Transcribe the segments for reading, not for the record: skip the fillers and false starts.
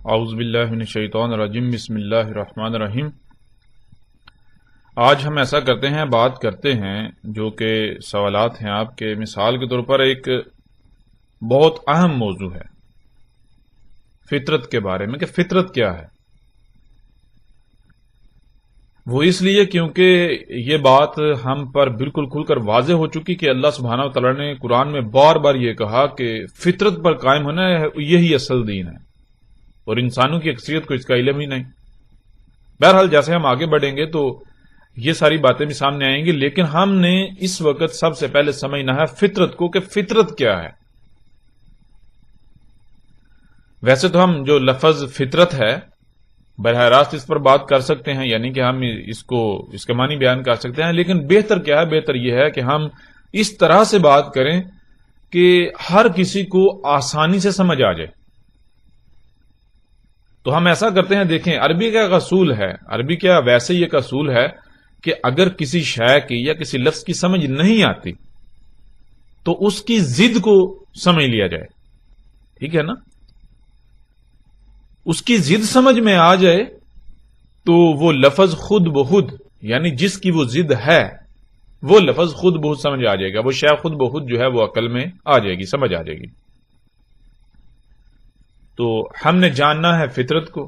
اعوذ باللہ من الشیطان الرجیم بسم اللہ الرحمن الرحیم۔ آج ہم ایسا کرتے ہیں، بات کرتے ہیں جو کہ سوالات ہیں آپ کے، مثال کے طور پر ایک بہت اہم موضوع ہے فطرت کے بارے میں، کہ فطرت کیا ہے۔ وہ اس لیے کیونکہ یہ بات ہم پر بالکل کھل کر واضح ہو چکی کہ اللہ سبحانہ و تعالیٰ نے قرآن میں بار بار یہ کہا کہ فطرت پر قائم ہونا ہے، یہی اصل دین ہے، اور انسانوں کی اکثریت کو اس کا علم ہی نہیں۔ بہرحال جیسے ہم آگے بڑھیں گے تو یہ ساری باتیں بھی سامنے آئیں گی، لیکن ہم نے اس وقت سب سے پہلے سمجھنا ہے فطرت کو، کہ فطرت کیا ہے۔ ویسے تو ہم جو لفظ فطرت ہے براہ راست اس پر بات کر سکتے ہیں، یعنی کہ ہم اس کے معنی بیان کر سکتے ہیں، لیکن بہتر کیا ہے؟ بہتر یہ ہے کہ ہم اس طرح سے بات کریں کہ ہر کسی کو آسانی سے سمجھ آ جائے۔ تو ہم ایسا کرتے ہیں، دیکھیں عربی کا ایک اصول ہے، عربی کا ویسے ہی ایک اصول ہے کہ اگر کسی شے کی یا کسی لفظ کی سمجھ نہیں آتی تو اس کی ضد کو سمجھ لیا جائے، ٹھیک ہے نا؟ اس کی ضد سمجھ میں آ جائے تو وہ لفظ خود بخود، یعنی جس کی وہ ضد ہے وہ لفظ خود بخود سمجھ آ جائے گا، وہ شے خود بخود جو ہے وہ عقل میں آ جائے گی، سمجھ آ جائے گی۔ تو ہم نے جاننا ہے فطرت کو۔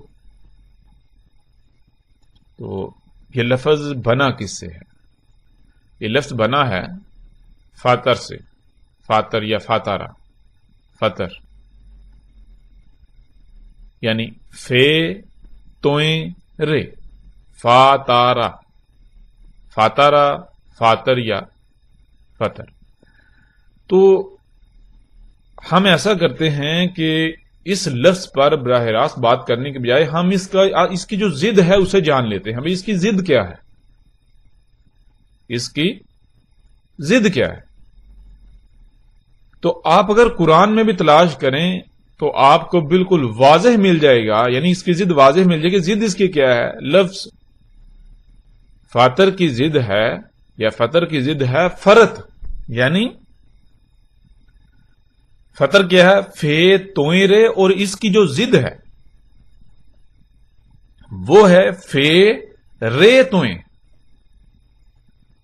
تو یہ لفظ بنا کس سے ہے؟ یہ لفظ بنا ہے فاتر سے، فاتر یا فاتارا، فطر یعنی فے توئیں رے، فاتارا، فاتارا، فاتر یا فطر۔ تو ہم ایسا کرتے ہیں کہ اس لفظ پر براہ راست بات کرنے کے بجائے ہم اس کی جو ضد ہے اسے جان لیتے ہیں۔ ہمیں اس کی ضد کیا ہے، اس کی ضد کیا ہے؟ تو آپ اگر قرآن میں بھی تلاش کریں تو آپ کو بالکل واضح مل جائے گا، یعنی اس کی ضد واضح مل جائے گی۔ ضد اس کی کیا ہے؟ لفظ فاتر کی ضد ہے یا فطر کی ضد ہے فرت، یعنی فطر کیا ہے؟ فے توئیں رے، اور اس کی جو ضد ہے وہ ہے فے رے توئیں،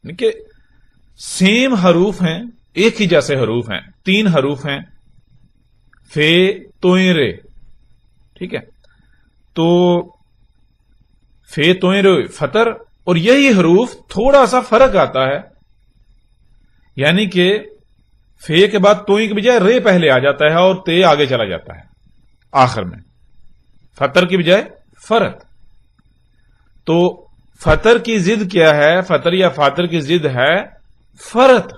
یعنی کہ سیم حروف ہیں، ایک ہی جیسے حروف ہیں، 3 حروف ہیں، فے توئیں رے، ٹھیک ہے؟ تو فے توئیں رے فطر، اور یہی حروف تھوڑا سا فرق آتا ہے، یعنی کہ فے کے بعد توئیں کے بجائے رے پہلے آ جاتا ہے اور تے آگے چلا جاتا ہے آخر میں، فطر کی بجائے فرت۔ تو فطر کی ضد کیا ہے؟ فطر یا فاتر کی ضد ہے فرت،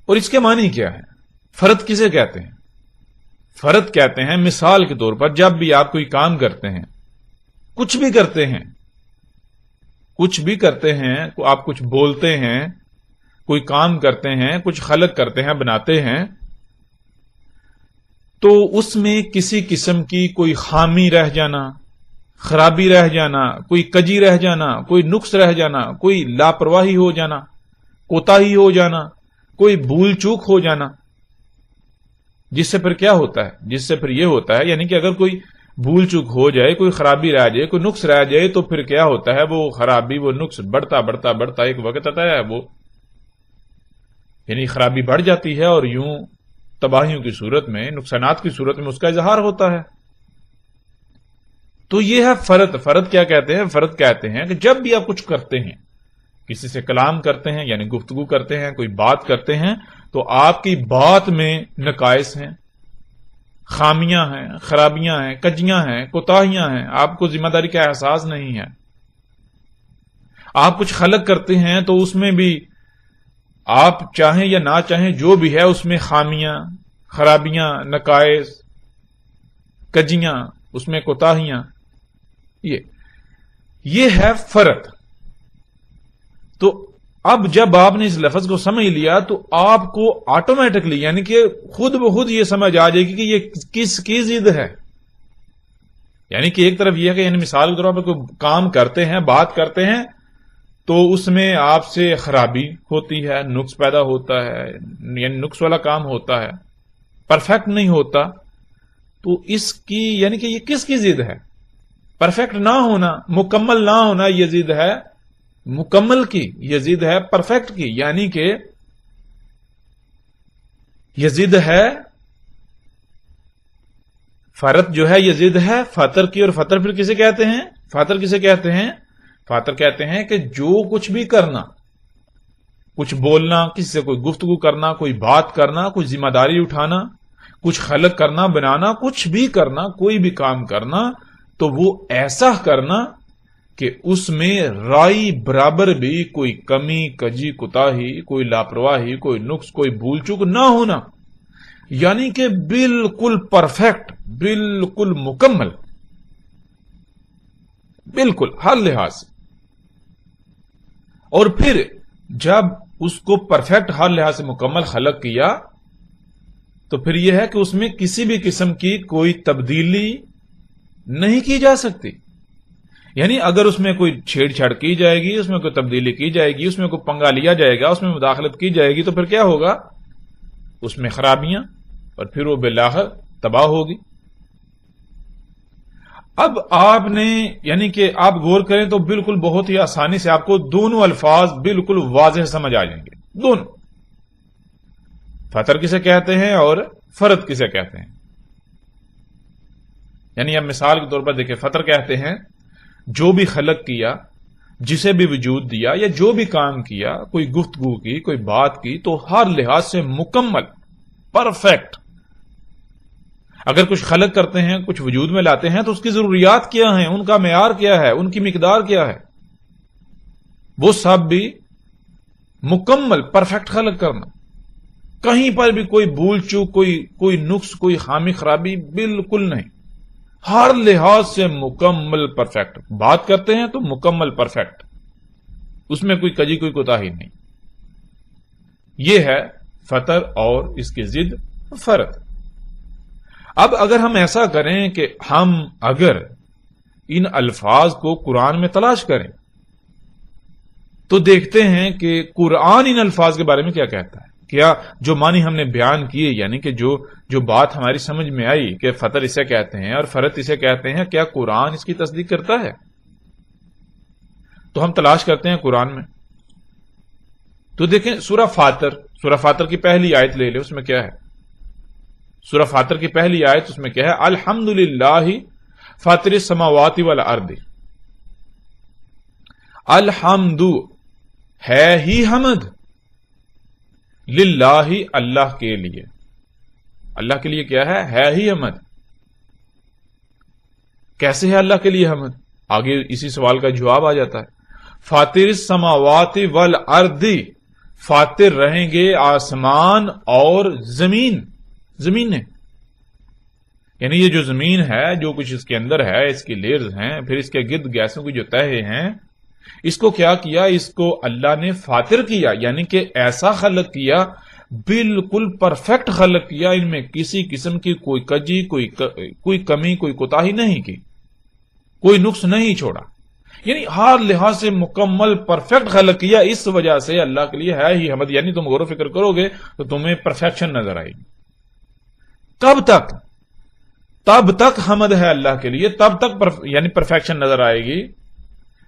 اور اس کے معنی کیا ہے؟ فرت کسے کہتے ہیں؟ فرت کہتے ہیں مثال کے طور پر جب بھی آپ کوئی کام کرتے ہیں، کچھ بھی کرتے ہیں، آپ کچھ بولتے ہیں، کوئی کام کرتے ہیں، کچھ خلق کرتے ہیں، بناتے ہیں، تو اس میں کسی قسم کی کوئی خامی رہ جانا، خرابی رہ جانا، کوئی کجی رہ جانا، کوئی نقص رہ جانا، کوئی لاپرواہی ہو جانا، کوتاہی ہو جانا، کوئی بھول چوک ہو جانا، جس سے پھر کیا ہوتا ہے؟ جس سے پھر یہ ہوتا ہے، یعنی کہ اگر کوئی بھول چوک ہو جائے، کوئی خرابی رہ جائے، کوئی نقص رہ جائے، تو پھر کیا ہوتا ہے؟ وہ خرابی، وہ نقص بڑھتا بڑھتا بڑھتا ایک وقت آتا ہے، وہ یعنی خرابی بڑھ جاتی ہے، اور یوں تباہیوں کی صورت میں، نقصانات کی صورت میں اس کا اظہار ہوتا ہے۔ تو یہ ہے فرت۔ فرت کیا کہتے ہیں؟ فرت کہتے ہیں کہ جب بھی آپ کچھ کرتے ہیں، کسی سے کلام کرتے ہیں یعنی گفتگو کرتے ہیں، کوئی بات کرتے ہیں، تو آپ کی بات میں نقائص ہیں، خامیاں ہیں، خرابیاں ہیں، کجیاں ہیں، کوتاہیاں ہیں، آپ کو ذمہ داری کا احساس نہیں ہے۔ آپ کچھ خلق کرتے ہیں تو اس میں بھی آپ چاہیں یا نہ چاہیں جو بھی ہے اس میں خامیاں، خرابیاں، نقائص، کجیاں، اس میں کوتاہیاں، یہ ہے فرت۔ تو اب جب آپ نے اس لفظ کو سمجھ لیا تو آپ کو آٹومیٹکلی، یعنی کہ خود بخود یہ سمجھ آ جائے گی کہ یہ کس کی ضد ہے۔ یعنی کہ ایک طرف یہ ہے کہ یعنی مثال کے طور پر کوئی کام کرتے ہیں، بات کرتے ہیں، تو اس میں آپ سے خرابی ہوتی ہے، نقص پیدا ہوتا ہے، یعنی نقص والا کام ہوتا ہے، پرفیکٹ نہیں ہوتا، تو اس کی یعنی کہ یہ کس کی ضد ہے؟ پرفیکٹ نہ ہونا، مکمل نہ ہونا، یہ ضد ہے مکمل کی، یہ ضد ہے پرفیکٹ کی، یعنی کہ یہ ضد ہے فرت جو ہے، یہ ضد ہے فطر کی. اور فطر پھر کسے کہتے ہیں؟ فطر کسے کہتے ہیں؟ فطر کہتے ہیں کہ جو کچھ بھی کرنا، کچھ بولنا، کسی سے کوئی گفتگو کرنا، کوئی بات کرنا، کوئی ذمہ داری اٹھانا، کچھ خلق کرنا، بنانا، کچھ بھی کرنا، کوئی بھی کام کرنا، تو وہ ایسا کرنا کہ اس میں رائی برابر بھی کوئی کمی، کجی، کوتاہی، کوئی لاپرواہی، کوئی نقص، کوئی بھول چوک نہ ہونا، یعنی کہ بالکل پرفیکٹ، بالکل مکمل، بالکل ہر لحاظ سے. اور پھر جب اس کو پرفیکٹ ہر لحاظ سے مکمل خلق کیا تو پھر یہ ہے کہ اس میں کسی بھی قسم کی کوئی تبدیلی نہیں کی جا سکتی. یعنی اگر اس میں کوئی چھیڑ چھاڑ کی جائے گی، اس میں کوئی تبدیلی کی جائے گی، اس میں کوئی پنگا لیا جائے گا، اس میں مداخلت کی جائے گی، تو پھر کیا ہوگا؟ اس میں خرابیاں، اور پھر وہ بالآخر تباہ ہوگی. اب آپ نے یعنی کہ آپ غور کریں تو بالکل بہت ہی آسانی سے آپ کو دونوں الفاظ بالکل واضح سمجھ آ جائیں گے. دونوں، فطر کسے کہتے ہیں اور فرد کسے کہتے ہیں. یعنی اب مثال کے طور پر دیکھیں، فطر کہتے ہیں جو بھی خلق کیا، جسے بھی وجود دیا، یا جو بھی کام کیا، کوئی گفتگو کی، کوئی بات کی، تو ہر لحاظ سے مکمل، پرفیکٹ. اگر کچھ خلق کرتے ہیں، کچھ وجود میں لاتے ہیں، تو اس کی ضروریات کیا ہیں، ان کا معیار کیا ہے، ان کی مقدار کیا ہے، وہ سب بھی مکمل پرفیکٹ خلق کرنا. کہیں پر بھی کوئی بھول چوک، کوئی نقص، کوئی خامی خرابی بالکل نہیں، ہر لحاظ سے مکمل پرفیکٹ. بات کرتے ہیں تو مکمل پرفیکٹ، اس میں کوئی کجی، کوئی کوتاہی نہیں. یہ ہے فطر اور اس کی ضد فرد. اب اگر ہم ایسا کریں کہ ہم اگر ان الفاظ کو قرآن میں تلاش کریں تو دیکھتے ہیں کہ قرآن ان الفاظ کے بارے میں کیا کہتا ہے. کیا جو معنی ہم نے بیان کیے، یعنی کہ جو بات ہماری سمجھ میں آئی کہ فطر اسے کہتے ہیں اور فرد اسے کہتے ہیں، کیا قرآن اس کی تصدیق کرتا ہے؟ تو ہم تلاش کرتے ہیں قرآن میں. تو دیکھیں سورہ فاطر کی پہلی آیت لے لیں، اس میں کیا ہے؟ سورہ فاطر کی پہلی آیت، اس میں کیا ہے؟ الحمدللہ فاطر السماوات والارض. الحمد ہے ہی حمد، للہ اللہ کے لیے. اللہ کے لیے کیا ہے ہی حمد. کیسے ہے اللہ کے لیے حمد؟ آگے اسی سوال کا جواب آ جاتا ہے. فاطر السماوات والارض، فاطر رہیں گے آسمان اور زمین نے. یعنی یہ جو زمین ہے، جو کچھ اس کے اندر ہے، اس کی لیئرز ہیں، پھر اس کے گرد گیسوں کی جو تہے ہیں، اس کو کیا کیا؟ اس کو اللہ نے فاطر کیا، یعنی کہ ایسا خلق کیا، بالکل پرفیکٹ خلق کیا. ان میں کسی قسم کی کوئی کجی، کوئی کمی، کوئی کوتاہی نہیں کی، کوئی نقص نہیں چھوڑا. یعنی ہر لحاظ سے مکمل پرفیکٹ خلق کیا. اس وجہ سے اللہ کے لیے ہے ہی حمد. یعنی تم غور و فکر کرو گے تو تمہیں پرفیکشن نظر آئے گی. کب تک؟ تب تک حمد ہے اللہ کے لیے، تب تک یعنی پرفیکشن نظر آئے گی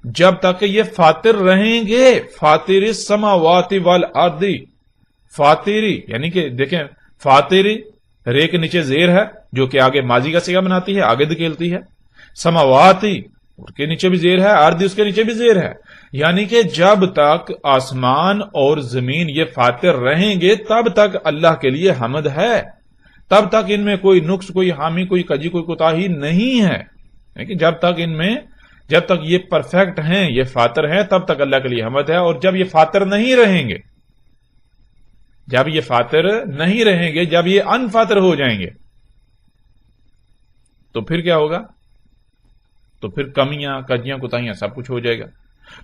جب تک کہ یہ فاطر رہیں گے. فاطر السماوات والارض، فاطری یعنی کہ دیکھیں، فاطری رے کے نیچے زیر ہے جو کہ آگے ماضی کا صیغہ بناتی ہے، آگے دھکیلتی ہے. سماواتی اس کے نیچے بھی زیر ہے، ارض اس کے نیچے بھی زیر ہے. یعنی کہ جب تک آسمان اور زمین یہ فاطر رہیں گے تب تک اللہ کے لیے حمد ہے. تب تک ان میں کوئی نقص، کوئی حامی، کوئی کجی، کوئی کوتاہی نہیں ہے. یعنی جب تک یہ پرفیکٹ ہیں، یہ فاطر ہیں، تب تک اللہ کے لیے حمد ہے. اور جب یہ فاطر نہیں رہیں گے، جب یہ انفاطر ہو جائیں گے، تو پھر کیا ہوگا؟ تو پھر کمیاں، کجیاں، کوتاہیاں سب کچھ ہو جائے گا.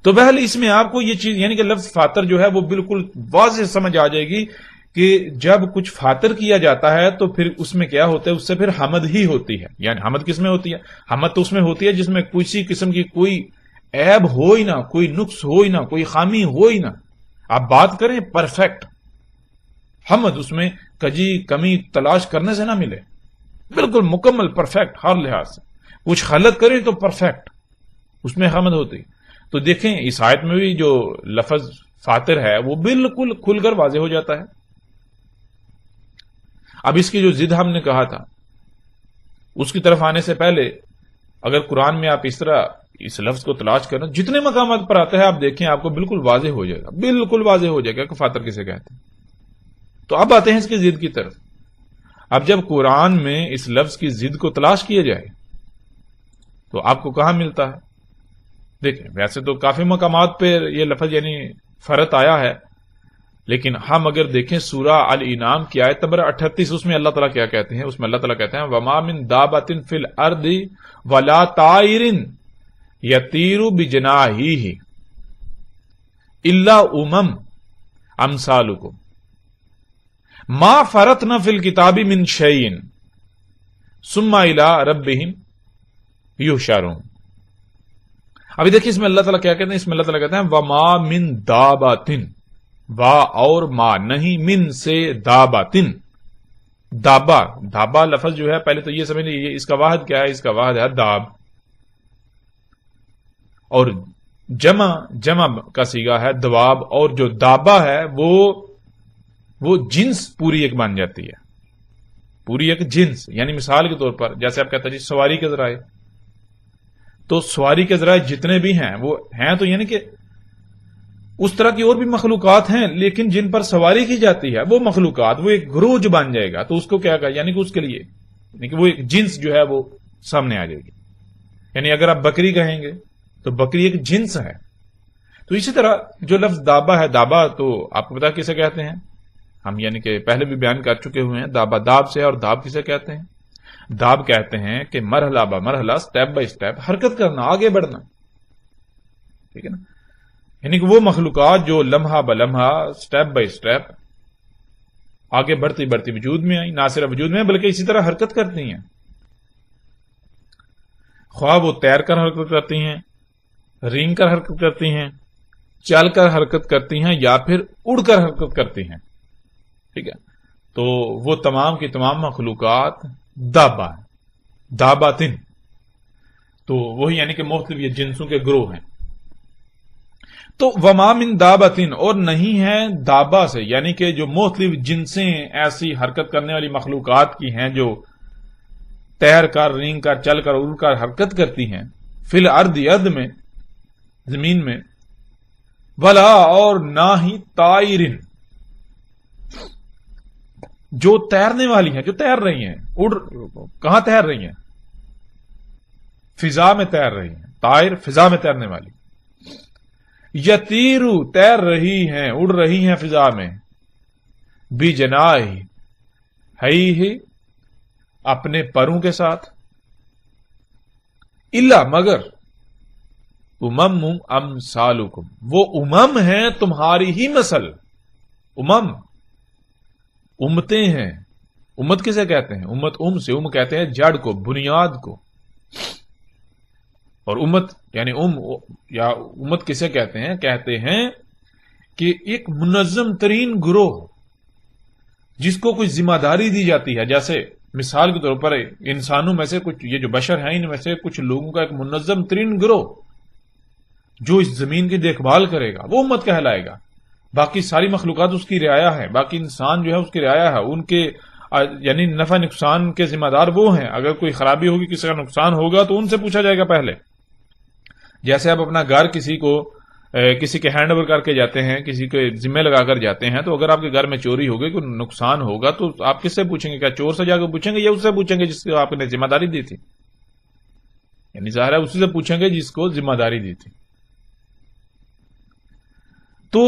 تو بہرحال اس میں آپ کو یہ چیز یعنی کہ لفظ فاطر جو ہے وہ بالکل واضح سمجھ آ جائے گی کہ جب کچھ فاطر کیا جاتا ہے تو پھر اس میں کیا ہوتا ہے؟ اس سے پھر حمد ہی ہوتی ہے. یعنی حمد کس میں ہوتی ہے؟ حمد تو اس میں ہوتی ہے جس میں کسی قسم کی کوئی عیب ہو ہی نہ، کوئی نقص ہو ہی نہ، کوئی خامی ہو ہی نہ. آپ بات کریں پرفیکٹ، حمد اس میں کجی، کمی تلاش کرنے سے نہ ملے. بالکل مکمل پرفیکٹ ہر لحاظ سے. کچھ غلط کریں تو پرفیکٹ اس میں حمد ہوتی. تو دیکھیں اس آیت میں بھی جو لفظ فاطر ہے وہ بالکل کھل کر واضح ہو جاتا ہے. اب اس کی جو ضد ہم نے کہا تھا اس کی طرف آنے سے پہلے اگر قرآن میں آپ اس طرح اس لفظ کو تلاش کرنا جتنے مقامات پر آتا ہے آپ دیکھیں آپ کو بالکل واضح ہو جائے گا, بالکل واضح ہو جائے گا کہ فاطر کسے کہتے ہیں. تو اب آتے ہیں اس کی ضد کی طرف. اب جب قرآن میں اس لفظ کی ضد کو تلاش کیا جائے تو آپ کو کہاں ملتا ہے؟ دیکھیں ویسے تو کافی مقامات پہ یہ لفظ یعنی فرت آیا ہے, لیکن ہم اگر دیکھیں سورہ الانعام کی آیت نمبر 38 اس میں اللہ تعالیٰ کیا کہتے ہیں؟ اس میں اللہ تعالیٰ کہتے ہیں وَمَا مِن دَابَةٍ فِي الْأَرْضِ وَلَا طَائِرٍ يَطِيرُ بِجَنَاحِهِ إِلَّا أُمَمٌ أَمْثَالُكُمْ مَا فَرَطْنَا فِي الْكِتَابِ مِن شَيْءٍ ثُمَّ إِلَىٰ رَبِّهِمْ يُحْشَرُونَ. ابھی دیکھیں اس میں اللہ تعالیٰ کیا کہتے ہیں؟ اس میں اللہ تعالیٰ کہتے ہیں وَمَا مِن دَابَةٍ, وا اور ما نہیں, من سے داباتن. دابا, دابا لفظ جو ہے پہلے تو یہ سمجھ لیجیے اس کا واحد کیا ہے؟ اس کا واحد ہے داب, اور جمع کا صیغہ ہے دواب, اور جو دابا ہے وہ جنس پوری ایک بن جاتی ہے, پوری ایک جنس. یعنی مثال کے طور پر جیسے آپ کہتے ہیں جی سواری کے ذرائع, تو سواری کے ذرائع جتنے بھی ہیں وہ ہیں تو یعنی کہ اس طرح کی اور بھی مخلوقات ہیں لیکن جن پر سواری کی جاتی ہے وہ مخلوقات, وہ ایک گروہ جو بن جائے گا تو اس کو کیا کہا, یعنی کہ اس کے لیے یعنی کہ وہ ایک جنس جو ہے وہ سامنے آ جائے گی. یعنی اگر آپ بکری کہیں گے تو بکری ایک جنس ہے. تو اسی طرح جو لفظ دابا ہے, دابا تو آپ کو پتا کسے کہتے ہیں؟ ہم یعنی کہ پہلے بھی بیان کر چکے ہوئے ہیں دابا داب سے. اور داب کسے کہتے ہیں؟ داب کہتے ہیں کہ مرحلہ با مرحلہ, سٹیپ بائی سٹیپ حرکت کرنا, آگے بڑھنا. ٹھیک ہے نا, یعنی کہ وہ مخلوقات جو لمحہ بلمحہ سٹیپ بائی سٹیپ آگے بڑھتی بڑھتی وجود میں آئی, نہ صرف وجود میں بلکہ اسی طرح حرکت کرتی ہیں. خواہ وہ تیر کر حرکت کرتی ہیں, رینگ کر حرکت کرتی ہیں, چل کر حرکت کرتی ہیں, یا پھر اڑ کر حرکت کرتی ہیں. ٹھیک ہے, تو وہ تمام کی تمام مخلوقات دابا ہیں, داباتن. تو وہی یعنی کہ مختلف یہ جنسوں کے گروہ ہیں. تو وما من دابتن, اور نہیں ہے دابا سے, یعنی کہ جو مختلف جنسیں ایسی حرکت کرنے والی مخلوقات کی ہیں جو تیر کر, رینگ کر, چل کر, اڑ کر حرکت کرتی ہیں, فی الارض ارض میں, زمین میں, ولا اور نہ ہی طائرن, جو تیرنے والی ہیں, جو تیر رہی ہیں. کہاں تیر رہی ہیں؟ فضا میں تیر رہی ہیں. طائر فضا میں تیرنے والی. یتیرو تیر رہی ہیں, اڑ رہی ہیں فضا میں, بی جناح ہی اپنے پروں کے ساتھ, الا مگر, امم امثالکم, وہ امم ہیں تمہاری ہی مثل. امتیں ہیں. امت کسے کہتے ہیں؟ امت سے کہتے ہیں جڑ کو, بنیاد کو. اور امت یعنی یا امت کسے کہتے ہیں؟ کہتے ہیں کہ ایک منظم ترین گروہ جس کو کوئی ذمہ داری دی جاتی ہے. جیسے مثال کے طور پر انسانوں میں سے کچھ, یہ جو بشر ہیں ان میں سے کچھ لوگوں کا ایک منظم ترین گروہ جو اس زمین کی دیکھ بھال کرے گا, وہ امت کہلائے گا. باقی ساری مخلوقات اس کی رعایا ہے, باقی انسان جو ہے اس کی رعایا ہے. ان کے یعنی نفع نقصان کے ذمہ دار وہ ہیں. اگر کوئی خرابی ہوگی, کسی کا نقصان ہوگا تو ان سے پوچھا جائے گا پہلے. جیسے آپ اپنا گھر کسی کے ہینڈ اوور کر کے جاتے ہیں, کسی کے ذمہ لگا کر جاتے ہیں, تو اگر آپ کے گھر میں چوری ہوگی, کوئی نقصان ہوگا, تو آپ کس سے پوچھیں گے؟ کیا چور سے جا کے پوچھیں گے یا اس سے پوچھیں گے جس کو آپ نے ذمہ داری دی تھی؟ یعنی ظاہر ہے اسی سے پوچھیں گے جس کو ذمہ داری دی تھی. تو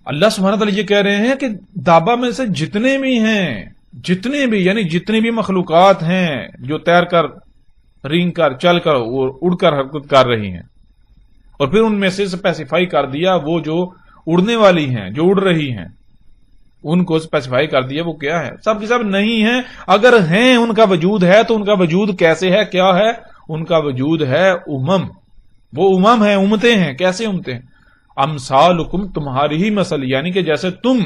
اللہ سبحانہ تعالیٰ یہ کہہ رہے ہیں کہ دابا میں سے جتنے بھی ہیں, یعنی جتنی بھی مخلوقات ہیں جو تیر کر, رینگ کر, چل کر اور اڑ کر حرکت کر رہی ہیں, اور پھر ان میں سے اسپیسیفائی کر دیا وہ جو اڑنے والی ہیں, جو اڑ رہی ہیں, ان کو اسپیسیفائی کر دیا وہ کیا ہے؟ سب کے سب نہیں ہیں. اگر ہیں, ان کا وجود ہے, تو ان کا وجود کیسے ہے, کیا ہے؟ ان کا وجود ہے امم. وہ امم ہیں, امتیں ہیں. کیسے امتیں؟ امثالکم, تمہاری ہی مثل, یعنی کہ جیسے تم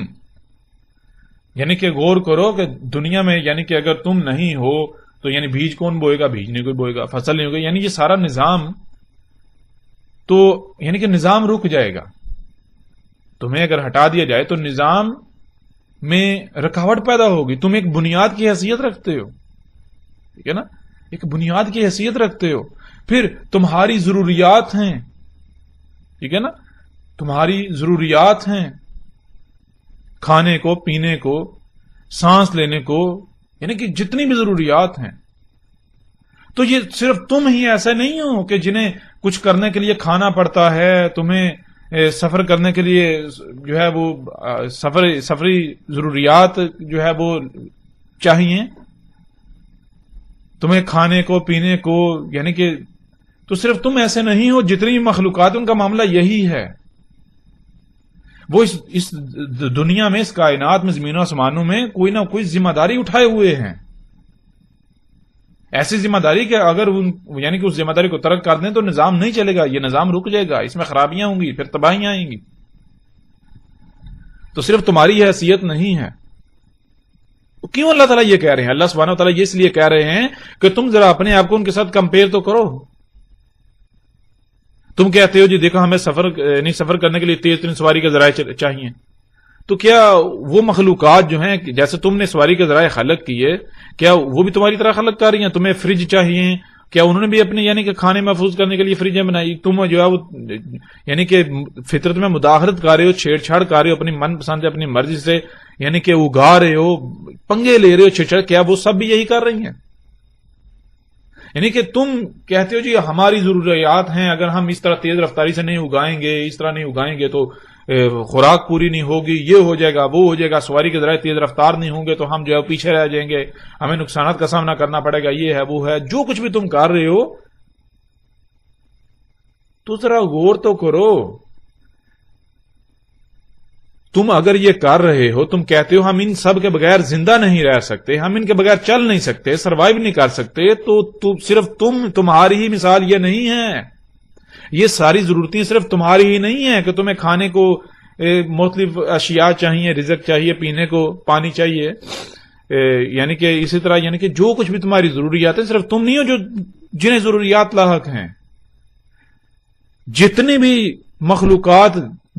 یعنی کہ غور کرو کہ دنیا میں یعنی کہ اگر تم نہیں ہو تو یعنی بیج کون بوئے گا؟ بیج نہیں کوئی بوئے گا، فصل نہیں ہوگا، یعنی یہ سارا نظام تو یعنی کہ نظام رک جائے گا. تمہیں اگر ہٹا دیا جائے تو نظام میں رکاوٹ پیدا ہوگی. تم ایک بنیاد کی حیثیت رکھتے ہو، ٹھیک ہے نا، ایک بنیاد کی حیثیت رکھتے ہو. پھر تمہاری ضروریات ہیں، ٹھیک ہے نا، تمہاری ضروریات ہیں کھانے کو، پینے کو، سانس لینے کو، یعنی کہ جتنی بھی ضروریات ہیں. تو یہ صرف تم ہی ایسا نہیں ہو کہ جنہیں کچھ کرنے کے لیے کھانا پڑتا ہے، تمہیں سفر کرنے کے لیے جو ہے وہ سفری ضروریات جو ہے وہ چاہیے، تمہیں کھانے کو پینے کو، یعنی کہ تو صرف تم ایسے نہیں ہو، جتنی بھی مخلوقات ان کا معاملہ یہی ہے. وہ اس دنیا میں، اس کائنات میں، زمین و آسمانوں میں کوئی نہ کوئی ذمہ داری اٹھائے ہوئے ہیں. ایسی ذمہ داری کہ اگر یعنی کہ اس ذمہ داری کو ترک کر دیں تو نظام نہیں چلے گا، یہ نظام رک جائے گا، اس میں خرابیاں ہوں گی، پھر تباہیاں آئیں گی. تو صرف تمہاری حیثیت نہیں ہے. کیوں اللہ تعالیٰ یہ کہہ رہے ہیں؟ اللہ سبحانہ و تعالیٰ یہ اس لیے کہہ رہے ہیں کہ تم ذرا اپنے آپ کو ان کے ساتھ کمپیئر تو کرو. تم کہتے ہو جی دیکھو ہمیں سفر کرنے کے لیے تیز ترین سواری کے ذرائع چاہیے. تو کیا وہ مخلوقات جو ہیں جیسے تم نے سواری کے ذرائع خلق کیے، کیا وہ بھی تمہاری طرح خلق کر رہی ہیں؟ تمہیں فریج چاہیے، کیا انہوں نے بھی اپنے یعنی کہ کھانے محفوظ کرنے کے لیے فریجیں بنائی؟ تم جو ہے وہ یعنی کہ فطرت میں مداخلت کر رہے ہو، چھیڑ چھاڑ کر رہے ہو، اپنی من پسند اپنی مرضی سے یعنی کہ اگا رہے ہو، پنگے لے رہے ہو چھیڑ چھاڑ. کیا وہ سب بھی یہی کر رہی ہیں؟ یعنی کہ تم کہتے ہو جی ہماری ضروریات ہیں، اگر ہم اس طرح تیز رفتاری سے نہیں اگائیں گے، اس طرح نہیں اگائیں گے تو خوراک پوری نہیں ہوگی، یہ ہو جائے گا، وہ ہو جائے گا، سواری کے ذرائع تیز رفتار نہیں ہوں گے تو ہم جو ہے پیچھے رہ جائیں گے، ہمیں نقصانات کا سامنا کرنا پڑے گا، یہ ہے وہ ہے. جو کچھ بھی تم کر رہے ہو تو ذرا غور تو کرو. تم اگر یہ کر رہے ہو، تم کہتے ہو ہم ان سب کے بغیر زندہ نہیں رہ سکتے، ہم ان کے بغیر چل نہیں سکتے، سروائیو نہیں کر سکتے، تو صرف تمہاری ہی مثال یہ نہیں ہے. یہ ساری ضرورتیں صرف تمہاری ہی نہیں ہیں کہ تمہیں کھانے کو مختلف اشیاء چاہیے، رزق چاہیے، پینے کو پانی چاہیے، یعنی کہ اسی طرح یعنی کہ جو کچھ بھی تمہاری ضروریات ہیں صرف تم نہیں ہو جنہیں ضروریات لاحق ہیں. جتنی بھی مخلوقات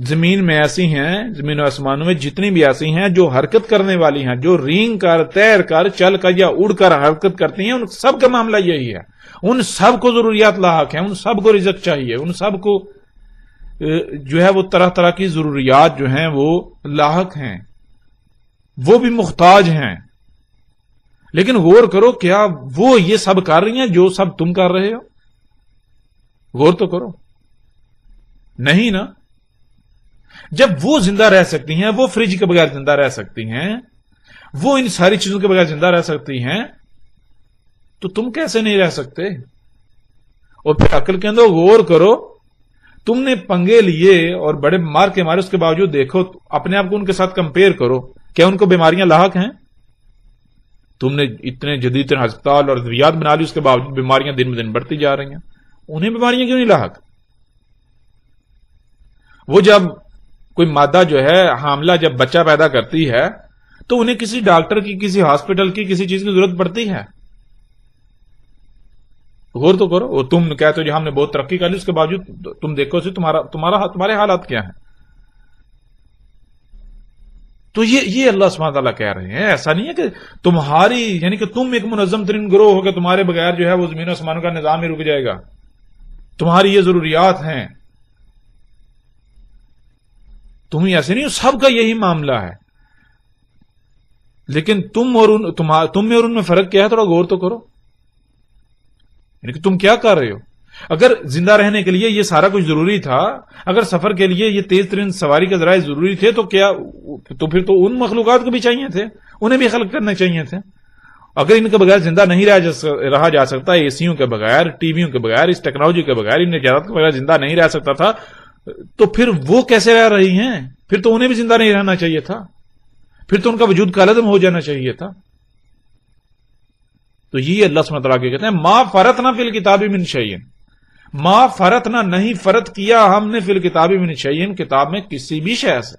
زمین میں ایسی ہیں، زمین و آسمانوں میں جتنی بھی ایسی ہیں جو حرکت کرنے والی ہیں، جو رینگ کر، تیر کر، چل کر یا اڑ کر حرکت کرتی ہیں، ان سب کا معاملہ یہی ہے. ان سب کو ضروریات لاحق ہیں، ان سب کو رزق چاہیے، ان سب کو جو ہے وہ طرح طرح کی ضروریات جو ہیں وہ لاحق ہیں، وہ بھی محتاج ہیں. لیکن غور کرو کیا وہ یہ سب کر رہی ہیں جو سب تم کر رہے ہو؟ غور تو کرو. نہیں نا. جب وہ زندہ رہ سکتی ہیں، وہ فریج کے بغیر زندہ رہ سکتی ہیں، وہ ان ساری چیزوں کے بغیر زندہ رہ سکتی ہیں، تو تم کیسے نہیں رہ سکتے؟ اور پھر عقل کے اندر غور کرو. تم نے پنگے لیے اور بڑے مار کے مارے، اس کے باوجود دیکھو اپنے آپ کو ان کے ساتھ کمپیئر کرو. کیا ان کو بیماریاں لاحق ہیں؟ تم نے اتنے جدید ترین ہسپتال اور ادویات بنا لی، اس کے باوجود بیماریاں دن بدن بڑھتی جا رہی ہیں. انہیں بیماریاں کیوں نہیں لاحق؟ وہ جب کوئی مادہ جو ہے حاملہ جب بچہ پیدا کرتی ہے تو انہیں کسی ڈاکٹر کی، کسی ہاسپٹل کی، کسی چیز کی ضرورت پڑتی ہے. غور تو کرو. اور تم کہتے ہو جی ہم نے بہت ترقی کر لی، اس کے باوجود تم دیکھو تمہارے حالات کیا ہیں. تو یہ اللہ سبحانہ تعالیٰ کہہ رہے ہیں. ایسا نہیں ہے کہ تمہاری یعنی کہ تم ایک منظم ترین گروہ ہو کہ تمہارے بغیر جو ہے وہ زمین و آسمانوں کا نظام ہی رک جائے گا. تمہاری یہ ضروریات ہیں. تم ہی ایسے نہیں ہو، سب کا یہی معاملہ ہے. لیکن تم میں اور ان میں فرق کیا ہے؟ تھوڑا غور تو کرو. یعنی کہ تم کیا کر رہے ہو؟ اگر زندہ رہنے کے لیے یہ سارا کچھ ضروری تھا، اگر سفر کے لیے یہ تیز ترین سواری کے ذرائع ضروری تھے، تو پھر تو ان مخلوقات کو بھی چاہیے تھے، انہیں بھی خلق کرنے چاہیے تھے. اگر ان کے بغیر زندہ نہیں رہا جا سکتا، اے سیوں کے بغیر، ٹی ویوں کے بغیر، اس ٹیکنالوجی کے بغیر، ان نجات کے بغیر زندہ نہیں رہ سکتا تھا، تو پھر وہ کیسے رہ رہی ہیں؟ پھر تو انہیں بھی زندہ نہیں رہنا چاہیے تھا، پھر تو ان کا وجود کالعدم ہو جانا چاہیے تھا. تو یہ اللہ سبحانہ وتعالیٰ کہتے ہیں ما فرطنا فی الکتاب من شیء. ما فرطنا، نہیں فرط کیا ہم نے، فی الکتاب من شیء، کتاب میں کسی بھی شے سے.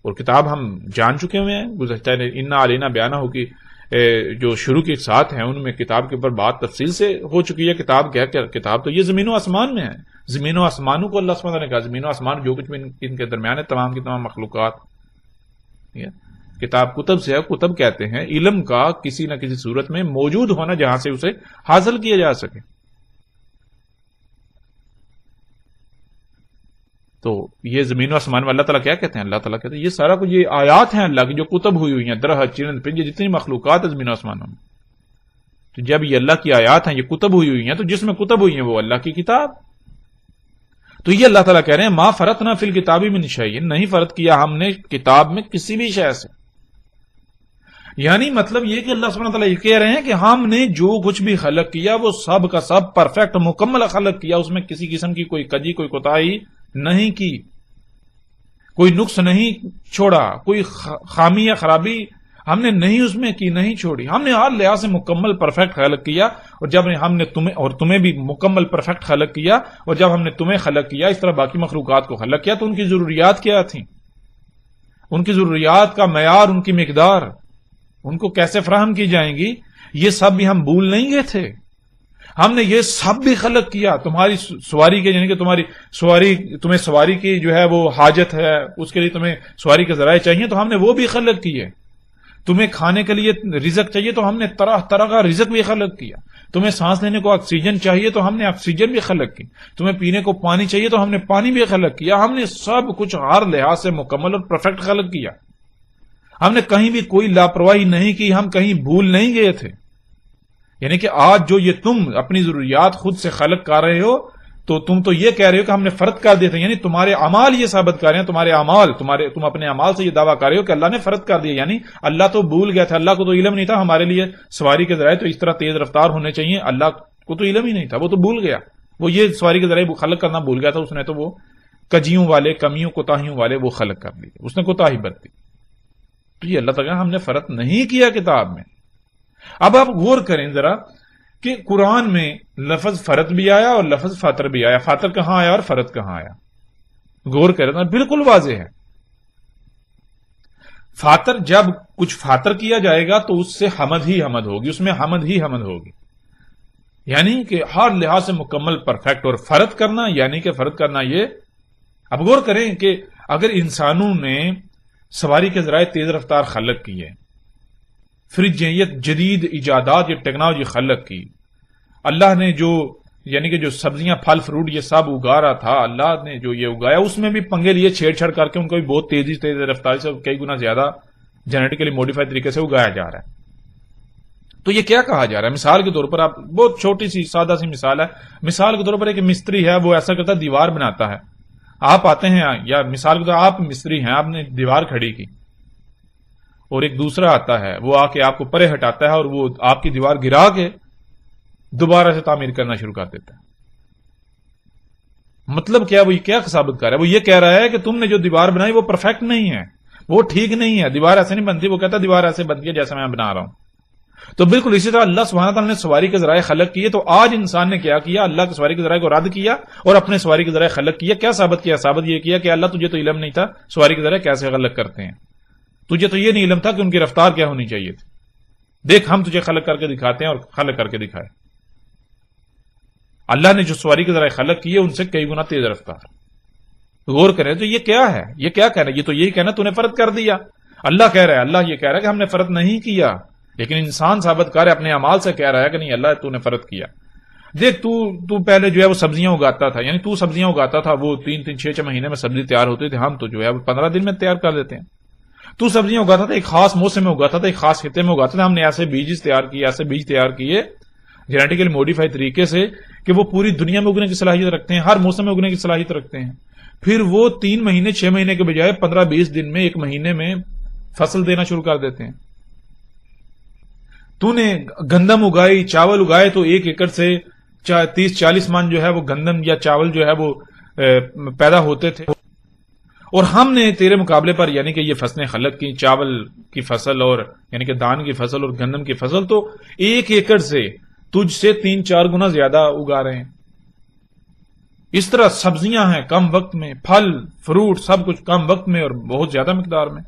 اور کتاب ہم جان چکے ہوئے ہیں گزشتہ انا علینا بیانہ ہو کی جو شروع کے ساتھ ہیں ان میں کتاب کے اوپر بات تفصیل سے ہو چکی ہے. کتاب کیا کتاب تو یہ زمین و آسمان میں ہے. زمین و آسمانوں کو اللہ سبحانہ وتعالیٰ نے کہا زمین و آسمان جو کچھ بھی ان کے درمیان ہے تمام کی تمام مخلوقات. کتاب کتب سے ہے. کتب کہتے ہیں علم کا کسی نہ کسی صورت میں موجود ہونا جہاں سے اسے حاصل کیا جا سکے. تو یہ زمین و آسمان میں اللہ تعالیٰ کیا کہتے ہیں؟ اللہ تعالیٰ کہتے ہیں یہ سارا کچھ یہ آیات ہیں اللہ کی جو کتب ہوئی ہوئی ہیں درخت چرند پرند جتنی مخلوقات ہے زمین و آسمانوں میں. تو جب یہ اللہ کی آیات ہیں یہ کتب ہوئی ہوئی ہیں تو جس میں کتب ہوئی ہیں وہ اللہ کی کتاب. تو یہ اللہ تعالیٰ کہہ رہے ہیں ما فرطنا فی الکتاب من شیء نہیں فرض کیا ہم نے کتاب میں کسی بھی شے سے. یعنی مطلب یہ کہ اللہ سبحانہ تعالیٰ یہ کہہ رہے ہیں کہ ہم نے جو کچھ بھی خلق کیا وہ سب کا سب پرفیکٹ مکمل خلق کیا. اس میں کسی قسم کی کوئی کجی کوئی کوتاہی نہیں کی, کوئی نقص نہیں چھوڑا, کوئی خامی یا خرابی ہم نے نہیں اس میں کی نہیں چھوڑی. ہم نے ہر لحاظ سے مکمل پرفیکٹ خلق کیا. اور جب ہم نے تمہیں بھی مکمل پرفیکٹ خلق کیا اور جب ہم نے تمہیں خلق کیا اس طرح باقی مخلوقات کو خلق کیا تو ان کی ضروریات کیا تھیں, ان کی ضروریات کا معیار, ان کی مقدار, ان کو کیسے فراہم کی جائیں گی یہ سب بھی ہم بھول نہیں گئے تھے. ہم نے یہ سب بھی خلق کیا. تمہاری سواری کے یعنی کہ تمہیں سواری کی جو ہے وہ حاجت ہے, اس کے لیے تمہیں سواری کے ذرائع چاہیے تو ہم نے وہ بھی خلق کیے. تمہیں کھانے کے لیے رزق چاہیے تو ہم نے طرح طرح کا رزق بھی خلق کیا. تمہیں سانس لینے کو آکسیجن چاہیے تو ہم نے آکسیجن بھی خلق کی. تمہیں پینے کو پانی چاہیے تو ہم نے پانی بھی خلق کیا. ہم نے سب کچھ ہر لحاظ سے مکمل اور پرفیکٹ خلق کیا. ہم نے کہیں بھی کوئی لاپرواہی نہیں کی, ہم کہیں بھول نہیں گئے تھے. یعنی کہ آج جو یہ تم اپنی ضروریات خود سے خلق کر رہے ہو تو تم تو یہ کہہ رہے ہو کہ ہم نے فرض کر دیے تھے. یعنی تمہارے اعمال یہ ثابت کر رہے ہیں, تمہارے اعمال تم اپنے اعمال سے یہ دعویٰ کر رہے ہو کہ اللہ نے فرض کر دیا. یعنی اللہ تو بھول گیا تھا, اللہ کو تو علم نہیں تھا ہمارے لیے سواری کے ذرائع تو اس طرح تیز رفتار ہونے چاہیے. اللہ کو تو علم ہی نہیں تھا, وہ تو بھول گیا. وہ یہ سواری کے ذرائع خلق کرنا بھول گیا تھا. اس نے تو وہ کجیوں والے کمیوں کوتاہیوں والے وہ خلق کر لیے, اس نے کوتاہی برتی. تو یہ اللہ تعالیٰ ہم نے فرض نہیں کیا کتاب میں. اب آپ غور کریں ذرا کہ قرآن میں لفظ فرض بھی آیا اور لفظ فاطر بھی آیا. فاطر کہاں آیا اور فرض کہاں آیا؟ غور کریں تو بالکل واضح ہے. فاطر جب کچھ فاطر کیا جائے گا تو اس سے حمد ہی حمد ہوگی, اس میں حمد ہی حمد ہوگی. یعنی کہ ہر لحاظ سے مکمل پرفیکٹ. اور فرض کرنا یعنی کہ فرض کرنا یہ اب غور کریں کہ اگر انسانوں نے سواری کے ذرائع تیز رفتار خلق کی ہے, فریج یہ جدید ایجادات یہ ٹیکنالوجی خلق کی, اللہ نے جو یعنی کہ جو سبزیاں پھل فروٹ یہ سب اگا رہا تھا اللہ نے جو یہ اگایا اس میں بھی پنگے لیے چھیڑ چھاڑ کر کے ان کو بھی بہت تیز رفتاری سے کئی گنا زیادہ جینیٹیکلی موڈیفائڈ طریقے سے اگایا جا رہا ہے. تو یہ کیا کہا جا رہا ہے؟ مثال کے طور پر آپ بہت چھوٹی سی سادہ سی مثال ہے. مثال کے طور پر ایک مستری ہے, وہ ایسا کرتا ہے دیوار بناتا ہے. آپ آتے ہیں یا مثال کے طور پر آپ مستری ہیں, آپ نے دیوار کھڑی کی اور ایک دوسرا آتا ہے وہ آ کے آپ کو پرے ہٹاتا ہے اور وہ آپ کی دیوار گرا کے دوبارہ سے تعمیر کرنا شروع کر دیتا ہے. مطلب کیا وہ یہ کیا ثابت کر رہا ہے؟ وہ یہ کہہ رہا ہے کہ تم نے جو دیوار بنائی وہ پرفیکٹ نہیں ہے, وہ ٹھیک نہیں ہے, دیوار ایسے نہیں بنتی. وہ کہتا ہے دیوار ایسے بنتی ہے جیسا میں بنا رہا ہوں. تو بالکل اسی طرح اللہ سبحانہ تعالیٰ نے سواری کے ذرائع خلق کیے. تو آج انسان نے کیا کیا؟ اللہ کے سواری کے ذرائع کو رد کیا اور اپنے سواری کے ذرائع خلق کیا. کیا ثابت کیا؟ ثابت یہ کیا کہ اللہ تجھے تو علم نہیں تھا سواری کے ذرائع کیسے خلق کرتے ہیں, تجھے تو یہ نہیں علم تھا کہ ان کی رفتار کیا ہونی چاہیے تھی. دیکھ ہم تجھے خلق کر کے دکھاتے ہیں اور خلق کر کے دکھائے. اللہ نے جو سواری کے ذرائع خلق کیے ان سے کئی گنا تیز رفتار. غور کریں تو یہ کیا ہے؟ یہ کیا کہنا؟ یہ تو یہی کہنا تو نے فرض کر دیا. اللہ کہہ رہا ہے, اللہ یہ کہہ رہا ہے کہ ہم نے فرض نہیں کیا, لیکن انسان ثابت کر اپنے اعمال سے کہہ رہا ہے کہ نہیں اللہ تو نے فرض کیا. دیکھ تو پہلے جو ہے وہ سبزیاں اگاتا تھا, یعنی تو سبزیاں اگاتا تھا, وہ 3-6 مہینے میں سبزی تیار ہوتی تھی, ہم تو جو ہے وہ 15 دن میں تیار کر دیتے ہیں. تو سبزیاں اگاتا تھا, ایک خاص موسم میں اگاتا تھا, ایک خاص خطے میں اگاتا تھا. ہم نے ایسے بیج تیار کیے جینیٹیکلی موڈیفائی طریقے سے کہ وہ پوری دنیا میں اگنے کی صلاحیت رکھتے ہیں, ہر موسم میں اگنے کی صلاحیت رکھتے ہیں. پھر وہ 3 مہینے 6 مہینے کے بجائے 15-20 دن میں 1 مہینے میں فصل دینا شروع کر دیتے ہیں. تو نے گندم اگائی, چاول اگائے, تو 1 ایکڑ سے 30-40 من جو ہے وہ گندم یا چاول جو ہے وہ پیدا ہوتے تھے. اور ہم نے تیرے مقابلے پر یعنی کہ یہ فصلیں خلق کی, چاول کی فصل اور یعنی کہ دان کی فصل اور گندم کی فصل, تو 1 ایکڑ سے تجھ سے 3-4 گنا زیادہ اگا رہے ہیں. اس طرح سبزیاں ہیں کم وقت میں، پھل فروٹ سب کچھ کم وقت میں اور بہت زیادہ مقدار میں.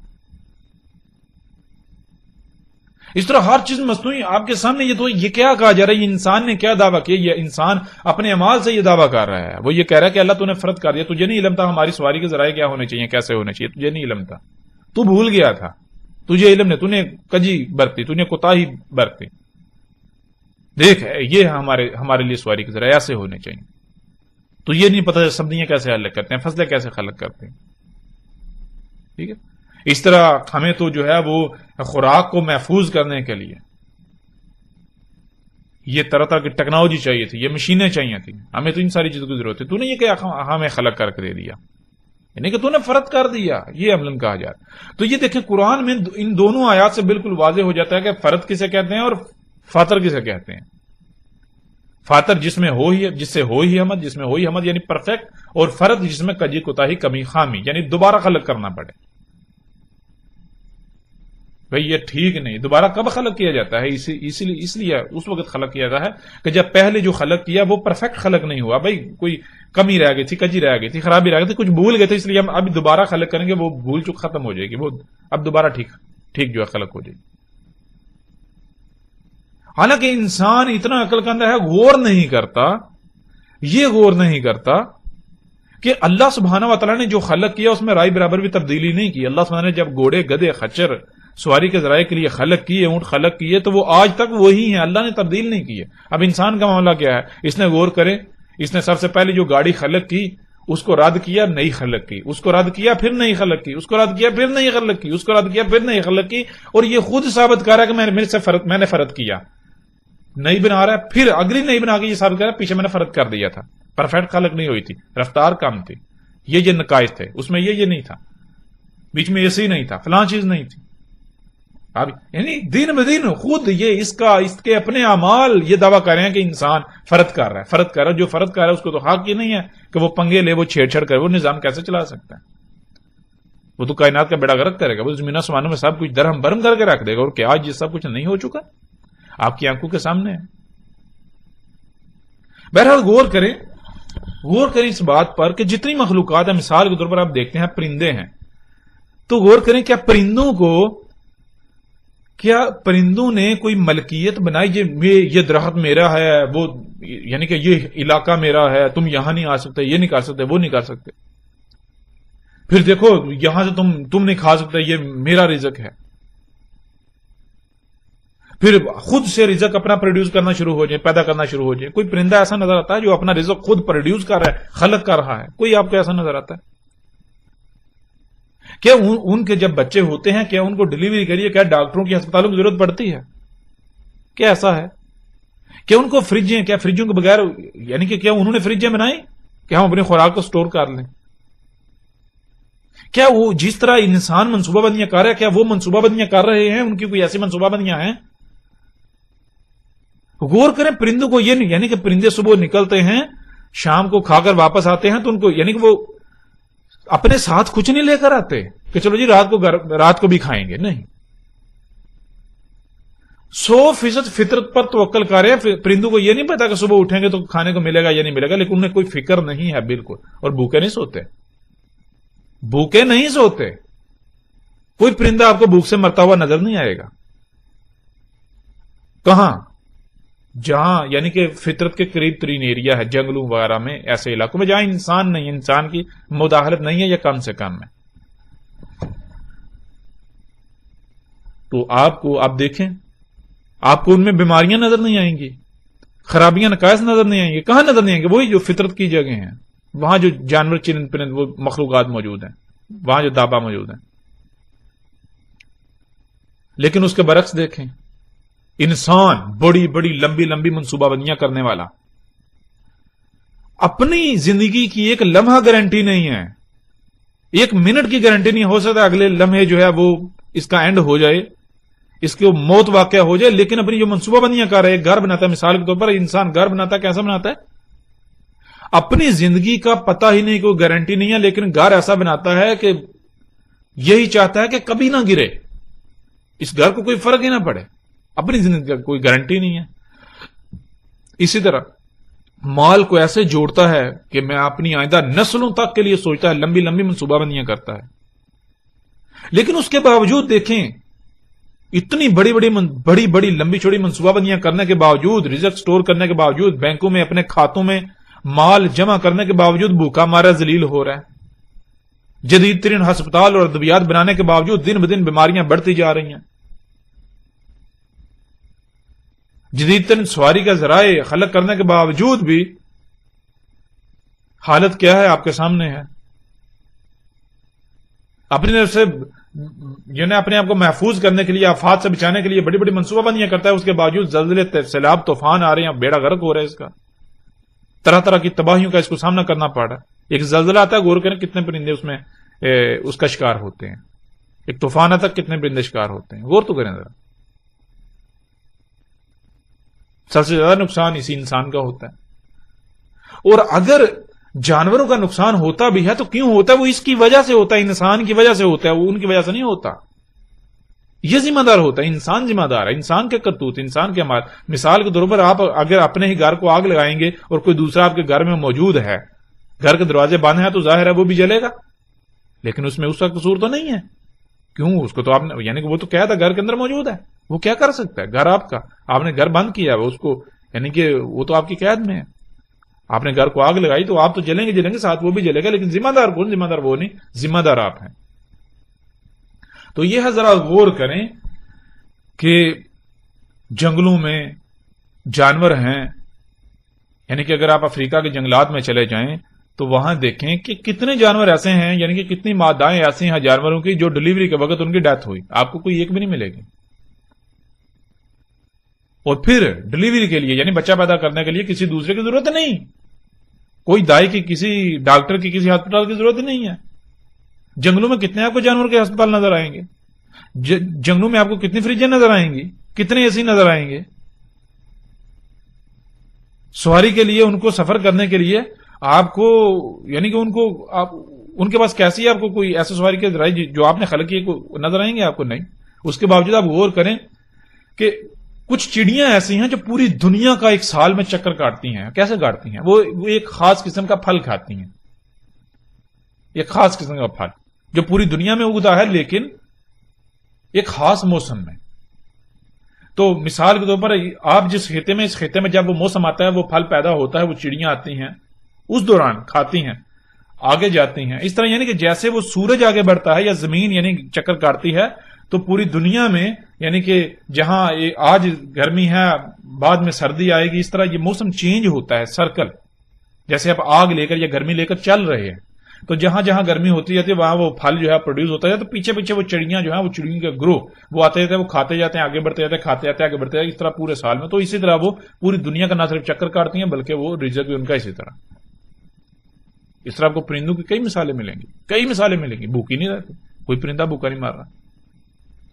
اس طرح ہر چیز مصنوعی آپ کے سامنے. یہ کیا کہا جا رہا ہے؟ یہ انسان نے کیا دعویٰ کیا؟ یہ انسان اپنے اعمال سے یہ دعویٰ کر رہا ہے. وہ یہ کہہ رہا ہے کہ اللہ تو نے فرض کر دیا، تجھے نہیں علم تھا ہماری سواری کے ذرائع کیا ہونے چاہیے، کیسے ہونے چاہیے، تجھے نہیں علم تھا، تو بھول گیا تھا، تجھے علم نہیں، تو نے کجی برتی، تو نے کوتاہی برتی. دیکھ یہ ہمارے لیے سواری کے ذرائع ایسے ہونے چاہیے. تو یہ نہیں پتا سبزیاں کیسے حل کرتے ہیں، فصلیں کیسے خلق کرتے ہیں. ٹھیک ہے. اس طرح ہمیں تو جو ہے وہ خوراک کو محفوظ کرنے کے لیے یہ طرح طرح کی ٹیکنالوجی چاہیے تھی، یہ مشینیں چاہیے تھیں، ہمیں تو ان ساری چیزوں کی ضرورت ہے. تو نے یہ کہ ہمیں خلق کر کے دے دیا، یعنی کہ تو نے فرض کر دیا، یہ عملاً کہا جاتا. تو یہ دیکھیں قرآن میں ان دونوں آیات سے بالکل واضح ہو جاتا ہے کہ فرض کسے کہتے ہیں اور فاطر کسے کہتے ہیں. فاطر جس میں ہو ہی، جس سے ہو ہی حمد، جس میں ہو ہی حمد یعنی پرفیکٹ، اور فرد جس میں کجی کوتاہی کمی خامی یعنی دوبارہ خلق کرنا پڑے. بھئی یہ ٹھیک نہیں. دوبارہ کب خلق کیا جاتا ہے؟ اس لیے اس وقت خلق کیا جاتا ہے کہ جب پہلے جو خلق کیا وہ پرفیکٹ خلق نہیں ہوا. بھئی کوئی کمی رہ گئی تھی، کجی رہ گئی تھی، خرابی رہ گئی تھی، کچھ بھول گئے تھے، اس لیے ہم ابھی دوبارہ خلق کریں گے، وہ بھول چک ختم ہو جائے گی، وہ اب دوبارہ ٹھیک جو ہے خلق ہو جائے گی. حالانکہ انسان اتنا عقل کا اندر ہے، غور نہیں کرتا کہ اللہ سبحانہ و تعالیٰ نے جو خلق کیا اس میں رائے برابر بھی تبدیلی نہیں کی. اللہ سبحانہ نے جب گھوڑے گدھے خچر سواری کے ذرائع کے لیے خلق کیے، اونٹ خلق کیے، تو وہ آج تک وہی ہیں، اللہ نے تبدیل نہیں کیے. اب انسان کا معاملہ کیا ہے؟ اس نے غور کرے، اس نے سب سے پہلے جو گاڑی خلق کی اس کو رد کیا، نئی خلق کی، اس کو رد کیا پھر نئی خلق کی، اس کو رد کیا پھر نئی خلق کی، اس کو رد کیا پھر نئی خلق کی، اور یہ خود ثابت کر رہا ہے کہ میں نے فرد کیا. نئی بنا رہا ہے، پھر اگلی نئی بنا کے یہ ثابت کر رہا ہے پیچھے میں نے فرد کر دیا تھا. پرفیکٹ خلق نہیں ہوئی تھی، رفتار کم تھی، یہ نقائص تھے، اس میں یہ نہیں تھا، بیچ میں ایسے ہی نہیں تھا، فلاں چیز نہیں تھی. اب یعنی دین بدین خود یہ اس کے اپنے اعمال یہ دعویٰ کر رہے ہیں کہ انسان فرد کر رہا ہے. جو فرد کر رہا ہے اس کو تو حق ہی نہیں ہے کہ وہ پنگے لے، وہ چھیڑ چھڑ کرے، وہ نظام کیسے چلا سکتا ہے؟ وہ تو کائنات کا بیڑا غرق کرے گا، وہ زمین آسمانوں میں سب کچھ درہم برہم کر کے رکھ دے گا. اور کیا آج یہ سب کچھ نہیں ہو چکا آپ کی آنکھوں کے سامنے ہے؟ بہرحال غور کریں اس بات پر کہ جتنی مخلوقات ہیں، مثال کے طور پر آپ دیکھتے ہیں پرندے ہیں، تو غور کریں کیا پرندوں نے کوئی ملکیت بنائی؟ یہ درخت میرا ہے، وہ یعنی کہ یہ علاقہ میرا ہے، تم یہاں نہیں آ سکتے، یہ نہیں کر سکتے، وہ نہیں کر سکتے. پھر دیکھو یہاں سے تم نہیں کھا سکتے، یہ میرا رزق ہے. پھر خود سے رزق اپنا پروڈیوس کرنا شروع ہو جائے، پیدا کرنا شروع ہو جائے. کوئی پرندہ ایسا نظر آتا ہے جو اپنا رزق خود پروڈیوس کر رہا ہے، خلق کر رہا ہے؟ کوئی آپ کو ایسا نظر آتا ہے؟ کیا ان کے جب بچے ہوتے ہیں کیا ان کو ڈلیوری کریے، کیا ڈاکٹروں کی ہسپتالوں کی ضرورت پڑتی ہے؟ کیا ایسا ہے؟ کیا ان کو فریجیں، کیا فریجوں کے بغیر یعنی کہ کیا انہوں نے فریجیں بنائی کہ ہم اپنی خوراک کو سٹور کر لیں؟ کیا وہ جس طرح انسان منصوبہ بندیاں کر رہے ہیں کیا وہ منصوبہ بندیاں کر رہے ہیں؟ ان کی کوئی ایسی منصوبہ بندیاں ہیں؟ غور کریں پرندوں کو، یہ نہیں یعنی کہ پرندے صبح نکلتے ہیں، شام کو کھا کر واپس آتے ہیں، تو ان کو یعنی کہ وہ اپنے ساتھ کچھ نہیں لے کر آتے کہ چلو جی رات کو بھی کھائیں گے. نہیں، 100% فطرت پر توکل کر رہے ہیں. پرندوں کو یہ نہیں پتا کہ صبح اٹھیں گے تو کھانے کو ملے گا یا نہیں ملے گا، لیکن انہیں کوئی فکر نہیں ہے بالکل. اور بھوکے نہیں سوتے. کوئی پرندہ آپ کو بھوک سے مرتا ہوا نظر نہیں آئے گا. کہاں؟ جہاں یعنی کہ فطرت کے قریب ترین ایریا ہے، جنگلوں وغیرہ میں، ایسے علاقوں میں جہاں انسان نہیں ہے، انسان کی مداخلت نہیں ہے یا کم سے کم ہے. تو آپ دیکھیں، آپ کو ان میں بیماریاں نظر نہیں آئیں گی، خرابیاں نقائص نظر نہیں آئیں گی. کہاں نظر نہیں آئیں گے؟ وہی جو فطرت کی جگہ ہیں، وہاں جو جانور چرند پرند وہ مخلوقات موجود ہیں، وہاں جو دابا موجود ہیں. لیکن اس کے برعکس دیکھیں، انسان بڑی بڑی لمبی لمبی منصوبہ بندیاں کرنے والا، اپنی زندگی کی ایک لمحہ گارنٹی نہیں ہے، ایک منٹ کی گارنٹی نہیں. ہو سکتا ہے اگلے لمحے جو ہے وہ اس کا اینڈ ہو جائے، اس کی موت واقع ہو جائے، لیکن اپنی جو منصوبہ بندیاں کر رہے ہیں، گھر بناتا ہے، مثال کے طور پر انسان گھر بناتا ہے، کیسا بناتا ہے؟ اپنی زندگی کا پتہ ہی نہیں، کوئی گارنٹی نہیں ہے، لیکن گھر ایسا بناتا ہے کہ یہی چاہتا ہے کہ کبھی نہ گرے، اس گھر کو کوئی فرق ہی نہ پڑے. اپنی زندگی کا کوئی گارنٹی نہیں ہے. اسی طرح مال کو ایسے جوڑتا ہے کہ میں اپنی آئندہ نسلوں تک کے لیے سوچتا ہے، لمبی لمبی منصوبہ بندیاں کرتا ہے. لیکن اس کے باوجود دیکھیں، اتنی بڑی بڑی لمبی چوڑی منصوبہ بندیاں کرنے کے باوجود، رزق سٹور کرنے کے باوجود، بینکوں میں اپنے کھاتوں میں مال جمع کرنے کے باوجود بھوکا مارا ذلیل ہو رہا ہے. جدید ترین ہسپتال اور ادویات بنانے کے باوجود دن بدن بیماریاں بڑھتی جا رہی ہیں. جدید ترین سواری کا ذرائع خلق کرنے کے باوجود بھی حالت کیا ہے آپ کے سامنے ہے. اپنی طرف سے یعنی اپنے آپ کو محفوظ کرنے کے لیے، آفات سے بچانے کے لیے بڑی بڑی منصوبہ بندیاں کرتا ہے، اس کے باوجود زلزلے، سیلاب، طوفان آ رہے ہیں، بیڑا غرق ہو رہا ہے، اس کا طرح طرح کی تباہیوں کا اس کو سامنا کرنا پڑ رہا ہے. ایک زلزلہ آتا ہے، غور کریں کتنے پرندے اس میں اس کا شکار ہوتے ہیں. ایک طوفان آتا ہے، کتنے پرندے شکار ہوتے ہیں، غور تو کریں ذرا. سب سے زیادہ نقصان اسی انسان کا ہوتا ہے. اور اگر جانوروں کا نقصان ہوتا بھی ہے تو کیوں ہوتا ہے؟ وہ اس کی وجہ سے ہوتا ہے، انسان کی وجہ سے ہوتا ہے، وہ ان کی وجہ سے نہیں ہوتا. یہ ذمہ دار ہوتا ہے، انسان ذمہ دار ہے، انسان کے کرتوت، انسان کے عمال. مثال کے طور پر آپ اگر اپنے ہی گھر کو آگ لگائیں گے اور کوئی دوسرا آپ کے گھر میں موجود ہے، گھر کے دروازے بند ہیں، تو ظاہر ہے وہ بھی جلے گا، لیکن اس میں اس کا قصور تو نہیں ہے. کیوں؟ اس کو تو آپ نے، یعنی کہ وہ تو کیا تھا، گھر کے اندر موجود ہے، وہ کیا کر سکتا ہے؟ گھر آپ کا، آپ نے گھر بند کیا ہے، اس کو یعنی کہ وہ تو آپ کی قید میں ہے. آپ نے گھر کو آگ لگائی تو آپ تو جلیں گے ساتھ وہ بھی جلے گا، لیکن ذمہ دار کون؟ ذمہ دار وہ نہیں، ذمہ دار آپ ہیں. تو یہ ہے، ذرا غور کریں کہ جنگلوں میں جانور ہیں، یعنی کہ اگر آپ افریقہ کے جنگلات میں چلے جائیں تو وہاں دیکھیں کہ کتنے جانور ایسے ہیں، یعنی کہ کتنی مادائیں ایسی ہیں جانوروں کی جو ڈلیوری کے وقت ان کی ڈیتھ ہوئی، آپ کو کوئی ایک بھی نہیں ملے گی. اور پھر ڈلیوری کے لیے، یعنی بچہ پیدا کرنے کے لیے کسی دوسرے کی ضرورت نہیں، کوئی دائی کی، کسی ڈاکٹر کی، کسی ہسپتال کی ضرورت نہیں ہے. جنگلوں میں کتنے آپ کو جانور کے ہسپتال نظر آئیں گے، جنگلوں میں آپ کو کتنی فریجیں نظر آئیں گی، کتنے اے سی نظر آئیں گے. سواری کے لیے، ان کو سفر کرنے کے لیے آپ کو، یعنی کہ ان کے پاس کیسی آپ کو کوئی ایسے سواری کے ذرائع جو آپ نے خلق کیے نظر آئیں گے آپ کو؟ نہیں. اس کے باوجود آپ غور کریں کہ کچھ چڑیاں ایسی ہیں جو پوری دنیا کا ایک سال میں چکر کاٹتی ہیں. کیسے کاٹتی ہیں؟ وہ ایک خاص قسم کا پھل کھاتی ہیں، ایک خاص قسم کا پھل جو پوری دنیا میں اگتا ہے لیکن ایک خاص موسم میں. تو مثال کے طور پر آپ جس خطے میں، اس خطے میں جب وہ موسم آتا ہے، وہ پھل پیدا ہوتا ہے، وہ چڑیاں آتی ہیں، اس دوران کھاتی ہیں، آگے جاتی ہیں. اس طرح یعنی کہ جیسے وہ سورج آگے بڑھتا ہے یا زمین یعنی چکر کاٹتی ہے، تو پوری دنیا میں یعنی کہ جہاں آج گرمی ہے، بعد میں سردی آئے گی، اس طرح یہ موسم چینج ہوتا ہے، سرکل. جیسے آپ آگ لے کر یا گرمی لے کر چل رہے ہیں، تو جہاں جہاں گرمی ہوتی جاتی ہے وہاں وہ پھل جو ہے پروڈیوس ہوتا ہے، تو پیچھے پیچھے وہ چڑیاں جو ہیں، وہ چڑیوں کا گروہ وہ آتے جاتے ہیں، وہ کھاتے جاتے ہیں، آگے بڑھتے جاتے ہیں، کھاتے جاتے ہیں، آگے بڑھتے جاتے ہیں، اس طرح پورے سال میں. تو اسی طرح وہ پوری دنیا کا نہ صرف چکر کاٹتی ہیں بلکہ وہ رزق بھی ان کا اسی طرح. اس طرح آپ کو پرندوں کی کئی مثالیں ملیں گی، کئی مثالیں ملیں گی. بھوکی نہیں رہتی، کوئی پرندہ بھوکا نہیں مار رہا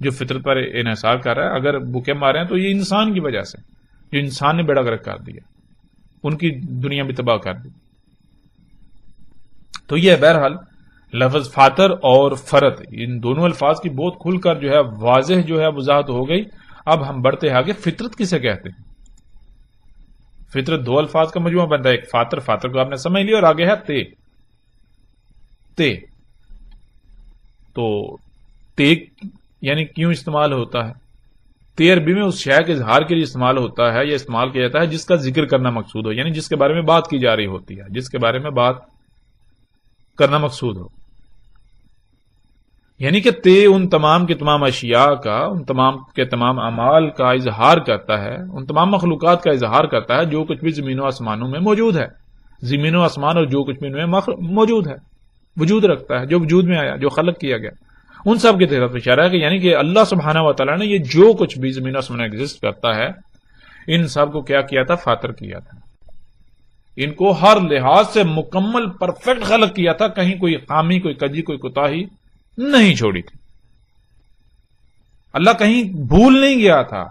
جو فطرت پر انحصار کر رہا ہے. اگر بھوکے مارے ہیں تو یہ انسان کی وجہ سے، جو انسان نے بیڑا غرق کر دیا، ان کی دنیا بھی تباہ کر دی. تو یہ بہرحال لفظ فاتر اور فرت، ان دونوں الفاظ کی بہت کھل کر جو ہے واضح جو ہے وضاحت ہو گئی. اب ہم بڑھتے ہیں آگے. فطرت کسے کہتے ہیں؟ فطرت دو الفاظ کا مجموعہ بنتا ہے، ایک فاتر، فاتر کو آپ نے سمجھ لیا، اور آگے ہے تے. تو تے یعنی کیوں استعمال ہوتا ہے؟ تے عربی میں اس شے کے اظہار کے لیے استعمال ہوتا ہے یا استعمال کیا جاتا ہے جس کا ذکر کرنا مقصود ہو، یعنی جس کے بارے میں بات کی جا رہی ہوتی ہے، جس کے بارے میں بات کرنا مقصود ہو. یعنی کہ تے ان تمام کے تمام اشیاء کا، ان تمام کے تمام اعمال کا اظہار کرتا ہے، ان تمام مخلوقات کا اظہار کرتا ہے جو کچھ بھی زمین و آسمانوں میں موجود ہے. زمین و آسمان اور جو کچھ بھی ان میں موجود ہے، وجود رکھتا ہے، جو وجود میں آیا، جو خلق کیا گیا، ان سب کی طرف اشارہ ہے کہ یعنی کہ اللہ سبحانہ و تعالیٰ نے یہ جو کچھ بھی زمین و آسمان میں ایگزسٹ کرتا ہے، ان سب کو کیا کیا تھا؟ فاتر کیا تھا. ان کو ہر لحاظ سے مکمل پرفیکٹ خلق کیا تھا، کہیں کوئی خامی، کوئی کجی، کوئی کوتاہی نہیں چھوڑی تھی. اللہ کہیں بھول نہیں گیا تھا.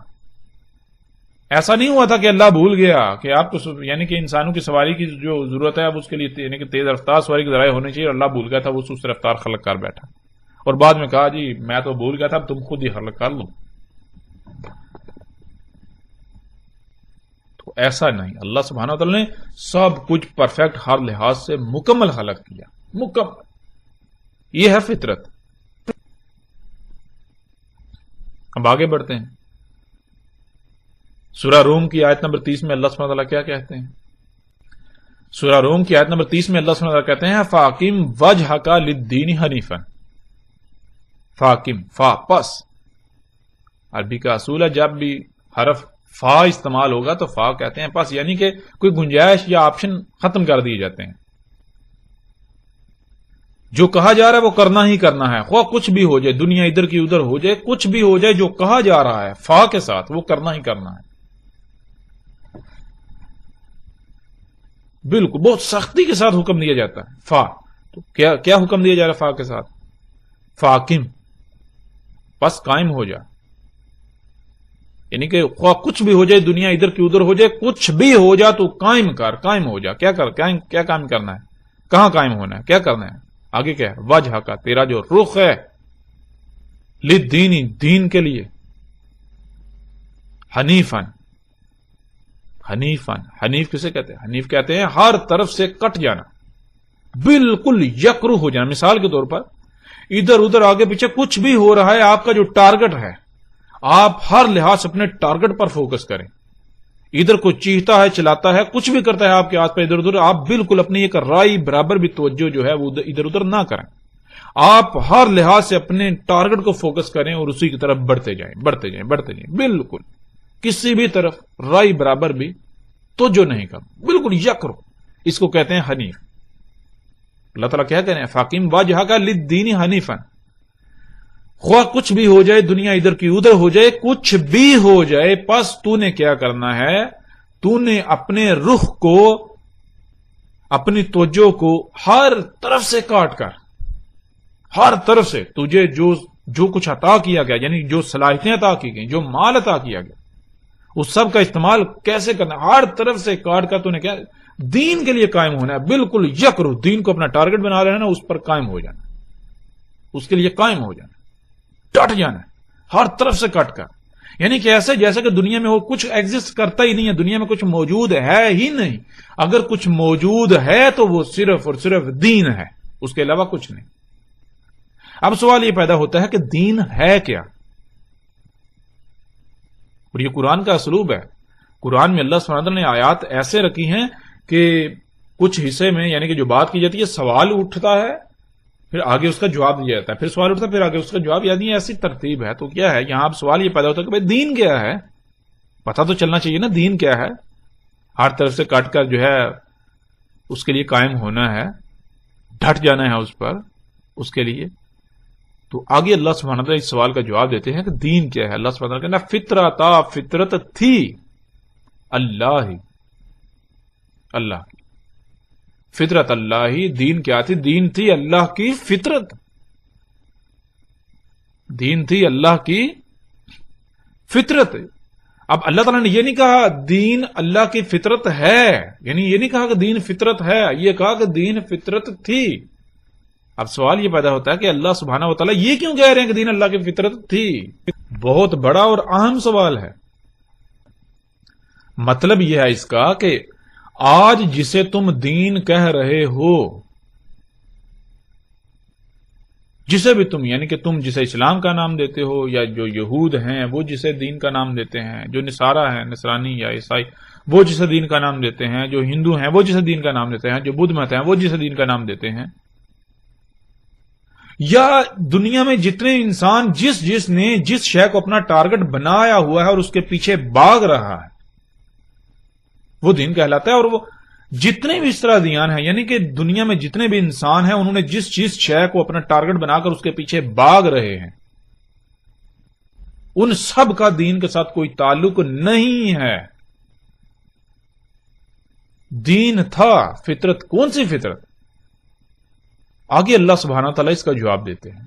ایسا نہیں ہوا تھا کہ اللہ بھول گیا کہ آپ کو یعنی کہ انسانوں کی سواری کی جو ضرورت ہے اب اس کے لیے یعنی کہ تیز رفتار سواری کی ذرائع ہونے چاہیے، اور اللہ بھول گیا تھا، وہ سست رفتار خلق کر بیٹھا، اور بعد میں کہا جی میں تو بھول گیا تھا، اب تم خود ہی خلق کر لو. تو ایسا نہیں، اللہ سبحانہ و تعالی نے سب کچھ پرفیکٹ ہر لحاظ سے مکمل خلق کیا، مکمل. یہ ہے فطرت. اب آگے بڑھتے ہیں. سورہ روم کی آیت نمبر 30 میں اللہ سبحانہ و تعالی کیا کہتے ہیں؟ سورہ روم کی آیت نمبر 30 میں اللہ سبحانہ و تعالی کہتے ہیں فاقم وجہک للدین حنیفا. فاقم، فا پس. عربی کا اصول ہے جب بھی حرف فا استعمال ہوگا تو فا کہتے ہیں پس، یعنی کہ کوئی گنجائش یا آپشن ختم کر دیے جاتے ہیں. جو کہا جا رہا ہے وہ کرنا ہی کرنا ہے، خواہ کچھ بھی ہو جائے، دنیا ادھر کی ادھر ہو جائے، کچھ بھی ہو جائے، جو کہا جا رہا ہے فا کے ساتھ وہ کرنا ہی کرنا ہے. بالکل بہت سختی کے ساتھ حکم دیا جاتا ہے. فا تو کیا حکم دیا جا رہا ہے فا کے ساتھ؟ فاقم، پس قائم ہو جا. یعنی کہ خواہ کچھ بھی ہو جائے، دنیا ادھر کی ادھر ہو جائے، کچھ بھی ہو جا تو قائم کر، قائم ہو جا. کیا قائم کرنا ہے؟ کہاں قائم ہونا ہے؟ کیا کرنا ہے؟ آگے کیا ہے؟ وجہ کا، تیرا جو رخ ہے، للدین، دین کے لیے، حنیفن. حنیفن، حنیف کسے کہتے ہیں؟ حنیف کہتے ہیں ہر طرف سے کٹ جانا، بالکل یکرو ہو جانا. مثال کے طور پر ادھر ادھر آگے پیچھے کچھ بھی ہو رہا ہے، آپ کا جو ٹارگٹ ہے، آپ ہر لحاظ سے اپنے ٹارگٹ پر فوکس کریں. ادھر کوئی چیختا ہے، چلاتا ہے، کچھ بھی کرتا ہے آپ کے آس پاس ادھر ادھر، آپ بالکل اپنی ایک رائی برابر بھی توجہ جو ہے وہ ادھر ادھر نہ کریں. آپ ہر لحاظ سے اپنے ٹارگٹ کو فوکس کریں اور اسی کی طرف بڑھتے جائیں، بڑھتے جائیں، بڑھتے جائیں. بالکل کسی بھی طرف رائی برابر بھی توجہ نہیں کرو، بالکل یکرو. اس کو کہتے ہیں حنیف. اللہ تعالیٰ کیا کہہ رہے ہیں؟ فاقم وجہک للدین حنیفا. خواہ کچھ بھی ہو جائے، دنیا ادھر کی ادھر ہو جائے، کچھ بھی ہو جائے، پس تو نے کیا کرنا ہے؟ تو نے اپنے رخ کو، اپنی توجہ کو ہر طرف سے کاٹ کر، ہر طرف سے تجھے جو کچھ عطا کیا گیا، یعنی جو صلاحیتیں عطا کی گئی، جو مال عطا کیا گیا، اس سب کا استعمال کیسے کرنا؟ ہر طرف سے کاٹ کر تو نے کیا؟ دین کے لیے قائم ہونا ہے. بالکل یکرو، دین کو اپنا ٹارگٹ بنا رہے ہیں نا، اس پر قائم ہو جانا، اس کے لیے قائم ہو جانا، ڈٹ جانا ہے ہر طرف سے کٹ کر. یعنی کہ ایسے جیسے کہ دنیا میں وہ کچھ ایگزسٹ کرتا ہی نہیں ہے، دنیا میں کچھ موجود ہے ہی نہیں. اگر کچھ موجود ہے تو وہ صرف اور صرف دین ہے، اس کے علاوہ کچھ نہیں. اب سوال یہ پیدا ہوتا ہے کہ دین ہے کیا؟ اور یہ قرآن کا اسلوب ہے. قرآن میں اللہ سبحانہ وتعالی نے آیات ایسے رکھی ہیں کہ کچھ حصے میں یعنی کہ جو بات کی جاتی ہے، سوال اٹھتا ہے، پھر آگے اس کا جواب دیا جاتا ہے، پھر سوال اٹھتا ہے، پھر آگے اس کا جواب. یعنی ایسی ترتیب ہے. تو کیا ہے یہاں اب سوال یہ پیدا ہوتا ہے کہ بھائی دین کیا ہے؟ پتہ تو چلنا چاہیے نا دین کیا ہے. ہر طرف سے کٹ کر جو ہے اس کے لیے قائم ہونا ہے، ڈٹ جانا ہے اس پر، اس کے لیے. تو آگے اللہ سبحانہ وتعالی اس سوال کا جواب دیتے ہیں کہ دین کیا ہے. اللہ سبحانہ وتعالی کہنا فطرتا، فطرت تھی اللہ ہی، اللہ کی فطرت. اللہ ہی، دین کیا تھی؟ دین تھی اللہ کی فطرت، دین تھی اللہ کی فطرت. اب اللہ تعالیٰ نے یہ نہیں کہا دین اللہ کی فطرت ہے، یعنی یہ نہیں کہا کہ دین فطرت ہے، یہ کہا کہ دین فطرت تھی. اب سوال یہ پیدا ہوتا ہے کہ اللہ سبحانہ و تعالیٰ یہ کیوں کہہ رہے ہیں کہ دین اللہ کی فطرت تھی؟ بہت بڑا اور اہم سوال ہے. مطلب یہ ہے اس کا کہ آج جسے تم دین کہہ رہے ہو، جسے بھی تم یعنی کہ تم جسے اسلام کا نام دیتے ہو، یا جو یہود ہیں وہ جسے دین کا نام دیتے ہیں، جو نصارہ ہیں، نصرانی یا عیسائی، وہ جسے دین کا نام دیتے ہیں، جو ہندو ہیں وہ جسے دین کا نام دیتے ہیں، جو بدھ مت ہیں وہ جسے دین کا نام دیتے ہیں، یا دنیا میں جتنے انسان جس نے جس شے کو اپنا ٹارگٹ بنایا ہوا ہے اور اس کے پیچھے بھاگ رہا ہے، وہ دین کہلاتا ہے. اور وہ جتنے بھی اس طرح دیان ہیں، یعنی کہ دنیا میں جتنے بھی انسان ہیں، انہوں نے جس شے کو اپنا ٹارگٹ بنا کر اس کے پیچھے بھاگ رہے ہیں، ان سب کا دین کے ساتھ کوئی تعلق نہیں ہے. دین تھا فطرت. کون سی فطرت؟ آگے اللہ سبحانہ تعالیٰ اس کا جواب دیتے ہیں.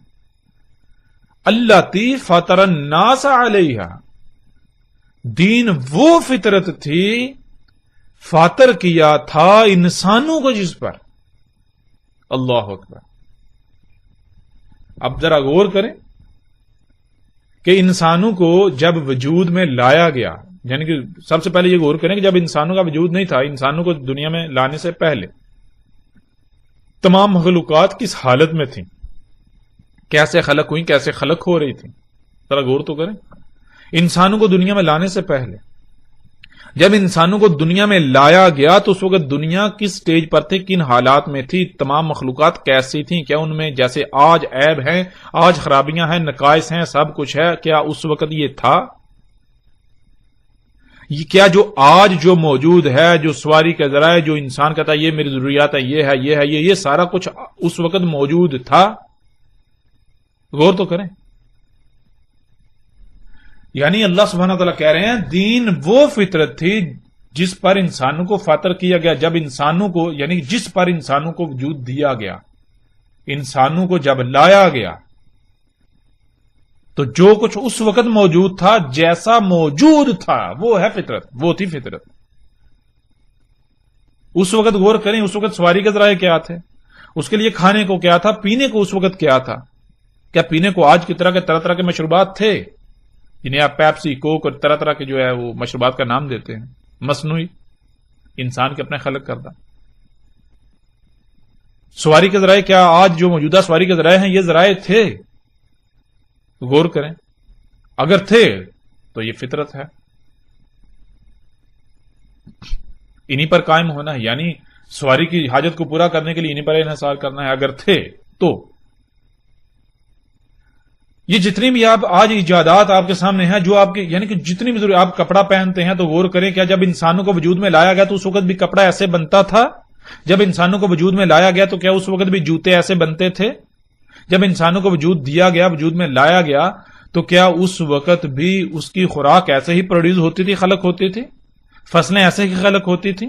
التی فطر الناس علیہا، دین وہ فطرت تھی، فاطر کیا تھا انسانوں کو جس پر. اللہ اکبر. اب ذرا غور کریں کہ انسانوں کو جب وجود میں لایا گیا، یعنی کہ سب سے پہلے یہ غور کریں کہ جب انسانوں کا وجود نہیں تھا، انسانوں کو دنیا میں لانے سے پہلے تمام مخلوقات کس حالت میں تھیں، کیسے خلق ہوئی، کیسے خلق ہو رہی تھی، ذرا غور تو کریں۔ انسانوں کو دنیا میں لانے سے پہلے جب انسانوں کو دنیا میں لایا گیا تو اس وقت دنیا کس سٹیج پر تھی، کن حالات میں تھی، تمام مخلوقات کیسی تھیں، کیا ان میں جیسے آج عیب ہیں، آج خرابیاں ہیں، نقائص ہیں، سب کچھ ہے، کیا اس وقت یہ تھا؟ کیا جو آج جو موجود ہے، جو سواری کا ذرائع، جو انسان کہتا ہے یہ میری ضروریات ہے، یہ ہے، یہ ہے، یہ سارا کچھ اس وقت موجود تھا؟ غور تو کریں۔ یعنی اللہ سبحانہ وتعالیٰ کہہ رہے ہیں دین وہ فطرت تھی جس پر انسانوں کو فاطر کیا گیا، جب انسانوں کو یعنی جس پر انسانوں کو وجود دیا گیا، انسانوں کو جب لایا گیا تو جو کچھ اس وقت موجود تھا، جیسا موجود تھا وہ ہے فطرت، وہ تھی فطرت۔ اس وقت غور کریں، اس وقت سواری کے ذرائع کیا تھے، اس کے لیے کھانے کو کیا تھا، پینے کو اس وقت کیا تھا؟ کیا پینے کو آج کی طرح کے مشروبات تھے جنہیں آپ پیپسی، کوک اور طرح طرح کے جو ہے وہ مشروبات کا نام دیتے ہیں، مصنوعی، انسان کے اپنے خلق کردہ؟ سواری کے ذرائع کیا آج جو موجودہ سواری کے ذرائع ہیں یہ ذرائع تھے؟ غور کریں، اگر تھے تو یہ فطرت ہے، انہی پر قائم ہونا ہے، یعنی سواری کی حاجت کو پورا کرنے کے لیے انہی پر انحصار کرنا ہے اگر تھے تو۔ یہ جتنی بھی آپ آج ایجادات آپ کے سامنے ہیں، جو آپ کے یعنی کہ جتنی بھی آپ کپڑا پہنتے ہیں تو غور کریں، کیا جب انسانوں کو وجود میں لایا گیا تو اس وقت بھی کپڑا ایسے بنتا تھا؟ جب انسانوں کو وجود میں لایا گیا تو کیا اس وقت بھی جوتے ایسے بنتے تھے؟ جب انسانوں کو وجود دیا گیا، وجود میں لایا گیا تو کیا اس وقت بھی اس کی خوراک ایسے ہی پروڈیوس ہوتی تھی، خلق ہوتی تھی؟ فصلیں ایسے ہی خلق ہوتی تھیں؟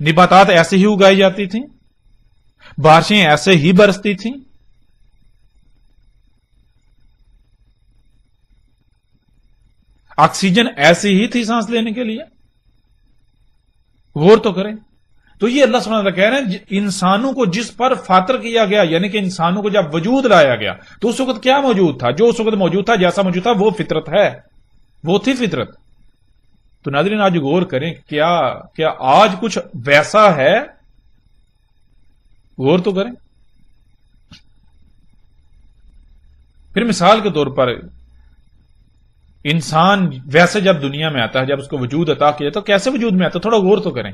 نباتات ایسے ہی اگائی جاتی تھیں؟ بارشیں ایسے ہی برستی تھیں؟ آکسیجن ایسی ہی تھی سانس لینے کے لیے؟ غور تو کریں۔ تو یہ اللہ سبحانہ وتعالیٰ کہہ رہے ہیں انسانوں کو جس پر فاطر کیا گیا، یعنی کہ انسانوں کو جب وجود لایا گیا تو اس وقت کیا موجود تھا؟ جو اس وقت موجود تھا، جیسا موجود تھا وہ فطرت ہے، وہ تھی فطرت۔ تو ناظرین آج غور کریں، کیا آج کچھ ویسا ہے؟ غور تو کریں۔ پھر مثال کے طور پر انسان ویسے جب دنیا میں آتا ہے، جب اس کو وجود عطا کیا تو کیسے وجود میں آتا ہے؟ تھوڑا غور تو کریں۔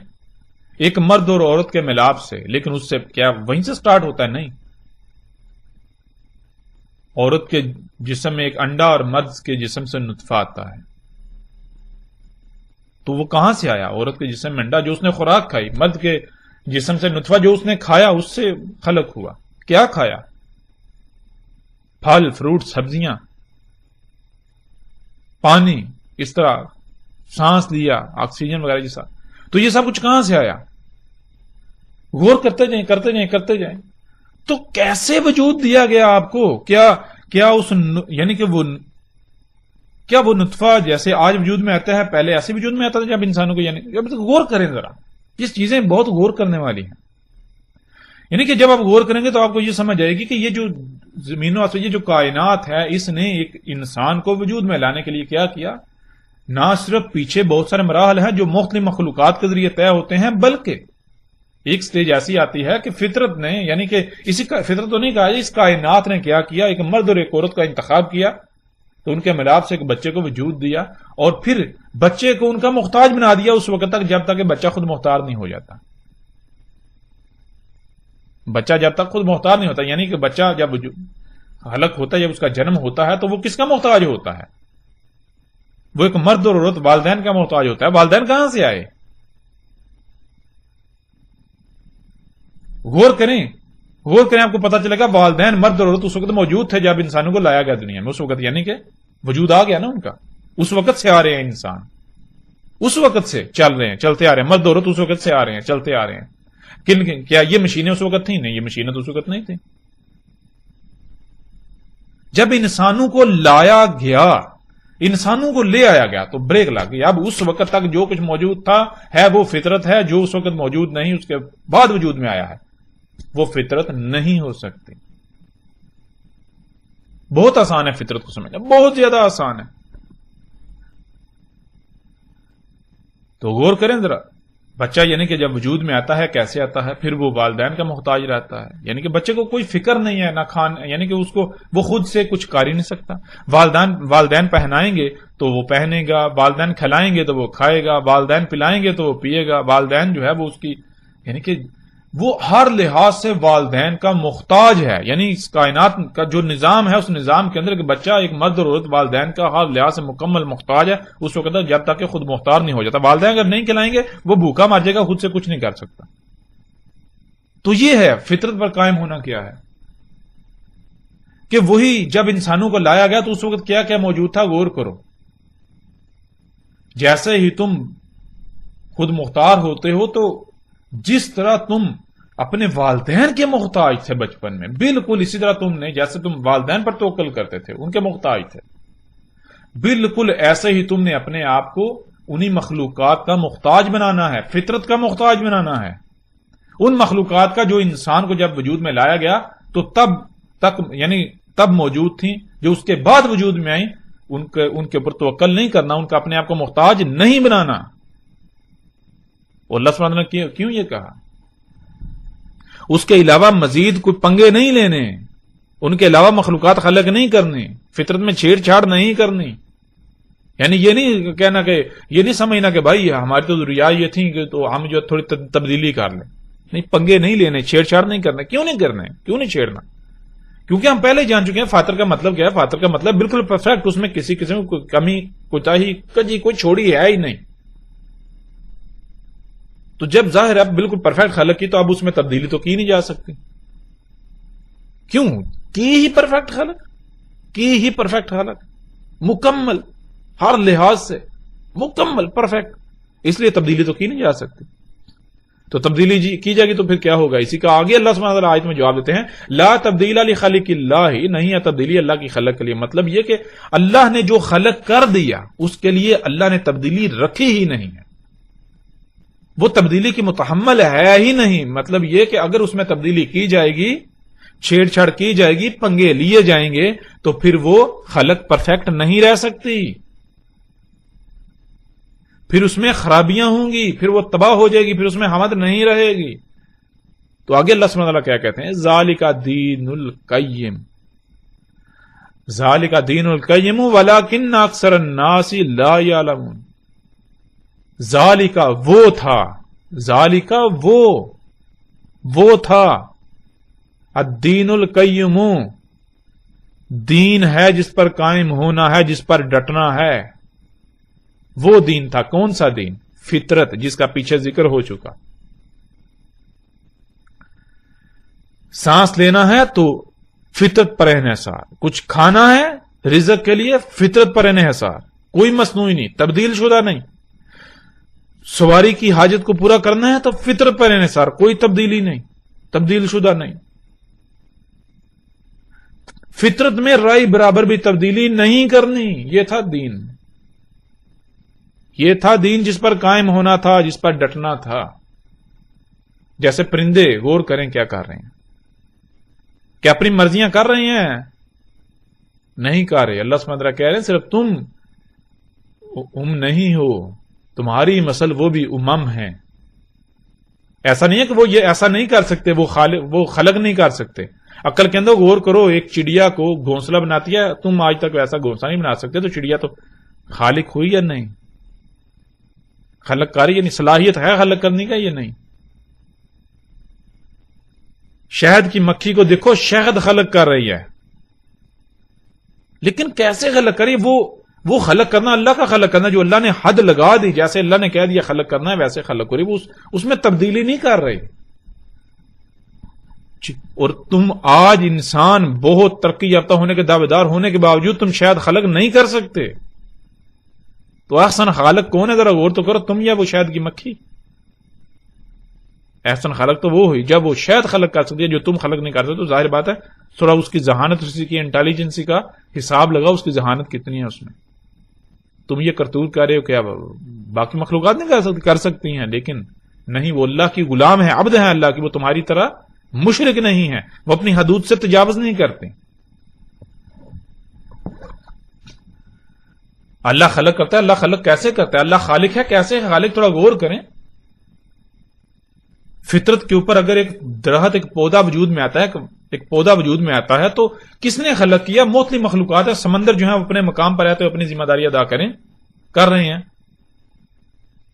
ایک مرد اور عورت کے ملاپ سے، لیکن اس سے کیا وہیں سے سٹارٹ ہوتا ہے؟ نہیں، عورت کے جسم میں ایک انڈا اور مرد کے جسم سے نطفہ آتا ہے، تو وہ کہاں سے آیا؟ عورت کے جسم میں انڈا جو اس نے خوراک کھائی، مرد کے جسم سے نطفہ جو اس نے کھایا اس سے خلق ہوا۔ کیا کھایا؟ پھل، فروٹ، سبزیاں، پانی، اس طرح سانس لیا، آکسیجن وغیرہ جیسا۔ تو یہ سب کچھ کہاں سے آیا؟ غور کرتے جائیں، کرتے جائیں، کرتے جائیں۔ تو کیسے وجود دیا گیا آپ کو؟ کیا اس یعنی کہ کیا وہ نطفہ جیسے آج وجود میں آتا ہے پہلے ایسے وجود میں آتا تھا جب انسانوں کو؟ یعنی غور کریں ذرا، یہ چیزیں بہت غور کرنے والی ہیں۔ یعنی کہ جب آپ غور کریں گے تو آپ کو یہ سمجھ آئے گی کہ یہ جو زمین و آسمان، یہ جو کائنات ہے، اس نے ایک انسان کو وجود میں لانے کے لیے کیا کیا؟ نہ صرف پیچھے بہت سارے مراحل ہیں جو مختلف مخلوقات کے ذریعے طے ہوتے ہیں، بلکہ ایک سٹیج ایسی آتی ہے کہ فطرت نے، یعنی کہ اسی کا فطرت تو نہیں کہا، اس کائنات نے کیا کیا؟ ایک مرد اور ایک عورت کا انتخاب کیا، تو ان کے ملاپ سے ایک بچے کو وجود دیا، اور پھر بچے کو ان کا محتاج بنا دیا اس وقت تک جب تک کہ بچہ خود محتاج نہیں ہو جاتا۔ بچہ جب تک خود محتاج نہیں ہوتا، یعنی کہ بچہ جب خلق ہوتا ہے، جب اس کا جنم ہوتا ہے تو وہ کس کا محتاج ہوتا ہے؟ وہ ایک مرد اور عورت والدین کا محتاج ہوتا ہے۔ والدین کہاں سے آئے؟ غور کریں، آپ کو پتا چلے گا والدین مرد اور عورت اس وقت موجود تھے جب انسانوں کو لایا گیا دنیا میں، اس وقت یعنی کہ وجود آ گیا نا ان کا، اس وقت سے آ رہے ہیں انسان، اس وقت سے چل رہے ہیں، چلتے آ رہے ہیں، مرد عورت اس وقت سے آ رہے ہیں، چلتے آ رہے ہیں۔ کیا یہ مشینیں اس وقت تھیں؟ نہیں، یہ مشینیں تو اس وقت نہیں تھیں۔ جب انسانوں کو لایا گیا، انسانوں کو لے آیا گیا تو بریک لگ گئی۔ اب اس وقت تک جو کچھ موجود تھا ہے وہ فطرت ہے، جو اس وقت موجود نہیں اس کے بعد وجود میں آیا ہے وہ فطرت نہیں ہو سکتی۔ بہت آسان ہے فطرت کو سمجھنا، بہت زیادہ آسان ہے۔ تو غور کریں ذرا، بچہ یعنی کہ جب وجود میں آتا ہے کیسے آتا ہے؟ پھر وہ والدین کا محتاج رہتا ہے، یعنی کہ بچے کو کوئی فکر نہیں ہے، نہ یعنی کہ اس کو وہ خود سے کچھ کر ہی نہیں سکتا۔ والدین پہنائیں گے تو وہ پہنے گا، والدین کھلائیں گے تو وہ کھائے گا، والدین پلائیں گے تو وہ پیے گا، والدین جو ہے وہ اس کی یعنی کہ وہ ہر لحاظ سے والدین کا محتاج ہے۔ یعنی اس کائنات کا جو نظام ہے، اس نظام کے اندر کہ بچہ ایک مرد اور عورت والدین کا ہر لحاظ سے مکمل محتاج ہے اس وقت جب تک کہ خود مختار نہیں ہو جاتا۔ والدین اگر نہیں کھلائیں گے وہ بھوکا مر جائے گا، خود سے کچھ نہیں کر سکتا۔ تو یہ ہے فطرت پر قائم ہونا کیا ہے کہ وہی جب انسانوں کو لایا گیا تو اس وقت کیا کیا موجود تھا، غور کرو۔ جیسے ہی تم خود مختار ہوتے ہو تو جس طرح تم اپنے والدین کے محتاج تھے بچپن میں، بالکل اسی طرح تم نے جیسے تم والدین پر توکل کرتے تھے، ان کے محتاج تھے، بالکل ایسے ہی تم نے اپنے آپ کو انہی مخلوقات کا محتاج بنانا ہے، فطرت کا محتاج بنانا ہے۔ ان مخلوقات کا جو انسان کو جب وجود میں لایا گیا تو تب موجود تھیں، جو اس کے بعد وجود میں آئیں ان کے اوپر توکل نہیں کرنا، ان کا اپنے آپ کو محتاج نہیں بنانا۔ اور اللہ سبحانہ نے کیوں یہ کہا؟ اس کے علاوہ مزید کوئی پنگے نہیں لینے، ان کے علاوہ مخلوقات خلق نہیں کرنی، فطرت میں چھیڑ چھاڑ نہیں کرنی۔ یعنی یہ نہیں کہنا کہ یہ نہیں سمجھنا کہ بھائی ہماری تو ضروریات یہ تھیں کہ تو ہم جو تھوڑی تبدیلی کر لیں، نہیں، پنگے نہیں لینے، چھیڑ چھاڑ نہیں کرنا۔ کیوں نہیں کرنا ہے؟ کیوں نہیں چھیڑنا؟ کیونکہ ہم پہلے جان چکے ہیں فاطر کا مطلب کیا ہے۔ فاطر کا مطلب بالکل پرفیکٹ، اس میں کسی قسم کی کمی کوتاہی کجی کوئی چھوڑی ہے ہی نہیں۔ تو جب ظاہر ہے بالکل پرفیکٹ خلق کی تو اب اس میں تبدیلی تو کی نہیں جا سکتی۔ کیوں؟ کی ہی پرفیکٹ خلق، مکمل، ہر لحاظ سے مکمل پرفیکٹ، اس لیے تبدیلی تو کی نہیں جا سکتی۔ تو تبدیلی کی جائے گی تو پھر کیا ہوگا؟ اسی کا آگے اللہ سبحانہ وتعالی آیت میں جواب دیتے ہیں، لا تبدیل لخلق اللہ، نہیں ہے تبدیلی اللہ کی خلق کے لیے۔ مطلب یہ کہ اللہ نے جو خلق کر دیا اس کے لیے اللہ نے تبدیلی رکھی ہی نہیں ہے، وہ تبدیلی کی متحمل ہے ہی نہیں۔ مطلب یہ کہ اگر اس میں تبدیلی کی جائے گی، چھیڑ چھاڑ کی جائے گی، پنگے لیے جائیں گے تو پھر وہ خلق پرفیکٹ نہیں رہ سکتی، پھر اس میں خرابیاں ہوں گی، پھر وہ تباہ ہو جائے گی، پھر اس میں حمد نہیں رہے گی۔ تو آگے اللہ سبحانہ وتعالی کیا کہتے ہیں؟ ذالک دین القیم، ذالک دین القیم ولکن اکثر الناس لا یعلمون۔ ذالکا وہ تھا، ذالکا وہ تھا، الدین القیم، دین ہے جس پر قائم ہونا ہے، جس پر ڈٹنا ہے، وہ دین تھا۔ کون سا دین؟ فطرت، جس کا پیچھے ذکر ہو چکا۔ سانس لینا ہے تو فطرت پر انحصار، کچھ کھانا ہے رزق کے لیے فطرت پر انحصار، کوئی مصنوعی نہیں، تبدیل شدہ نہیں۔ سواری کی حاجت کو پورا کرنا ہے تو فطرت پر انحصار، کوئی تبدیلی نہیں، تبدیل شدہ نہیں۔ فطرت میں رائے برابر بھی تبدیلی نہیں کرنی، یہ تھا دین، یہ تھا دین جس پر قائم ہونا تھا، جس پر ڈٹنا تھا۔ جیسے پرندے، غور کریں کیا کر رہے ہیں، کیا اپنی مرضیاں کر رہے ہیں؟ نہیں کر رہے۔ اللہ سبحانہ وتعالی کہہ رہے ہیں صرف تم نہیں ہو، تمہاری مسل وہ بھی امم ہیں۔ ایسا نہیں ہے کہ وہ یہ ایسا نہیں کر سکتے، وہ خلق نہیں کر سکتے۔ عقل کے اندر غور کرو، ایک چڑیا کو گھونسلہ بناتی ہے، تم آج تک ایسا گھونسلہ نہیں بنا سکتے، تو چڑیا تو خالق ہوئی یا نہیں؟ خلق کاری یعنی صلاحیت ہے خلق کرنے کا یا نہیں؟ شہد کی مکھی کو دیکھو، شہد خلق کر رہی ہے، لیکن کیسے خلق کری؟ وہ خلق کرنا اللہ کا خلق کرنا، جو اللہ نے حد لگا دی، جیسے اللہ نے کہہ دیا خلق کرنا ہے ویسے خلق کری، وہ اس میں تبدیلی نہیں کر رہی۔ اور تم آج انسان بہت ترقی یافتہ ہونے کے دعویدار ہونے کے باوجود تم شاید خلق نہیں کر سکتے، تو احسن خالق کون ہے؟ ذرا غور تو کرو، تم یا وہ شہد کی مکھی؟ احسن خالق تو وہ ہوئی جب وہ شہد خلق کر سکتی ہے جو تم خلق نہیں کر سکتے۔ تو ظاہر بات ہے تھوڑا اس کی ذہانت، اس کی انٹیلیجنسی کا حساب لگاؤ، اس کی ذہانت کتنی ہے اس میں۔ تم یہ کرتوت کر رہے ہو، کیا باقی مخلوقات نہیں کر سکتی ہیں؟ لیکن نہیں، وہ اللہ کی غلام ہے، عبد ہے اللہ کی، وہ تمہاری طرح مشرک نہیں ہے، وہ اپنی حدود سے تجاوز نہیں کرتے۔ اللہ خلق کرتا ہے. اللہ خلق کیسے کرتا ہے؟ اللہ خالق ہے کیسے ہے خالق؟ تھوڑا غور کریں. فطرت کے اوپر اگر ایک درخت ایک پودا وجود میں آتا ہے، ایک پودا وجود میں آتا ہے تو کس نے خلق کیا؟ مختلف مخلوقات ہے. سمندر جو ہے اپنے مقام پر آتے اپنی ذمہ داری ادا کر رہے ہیں.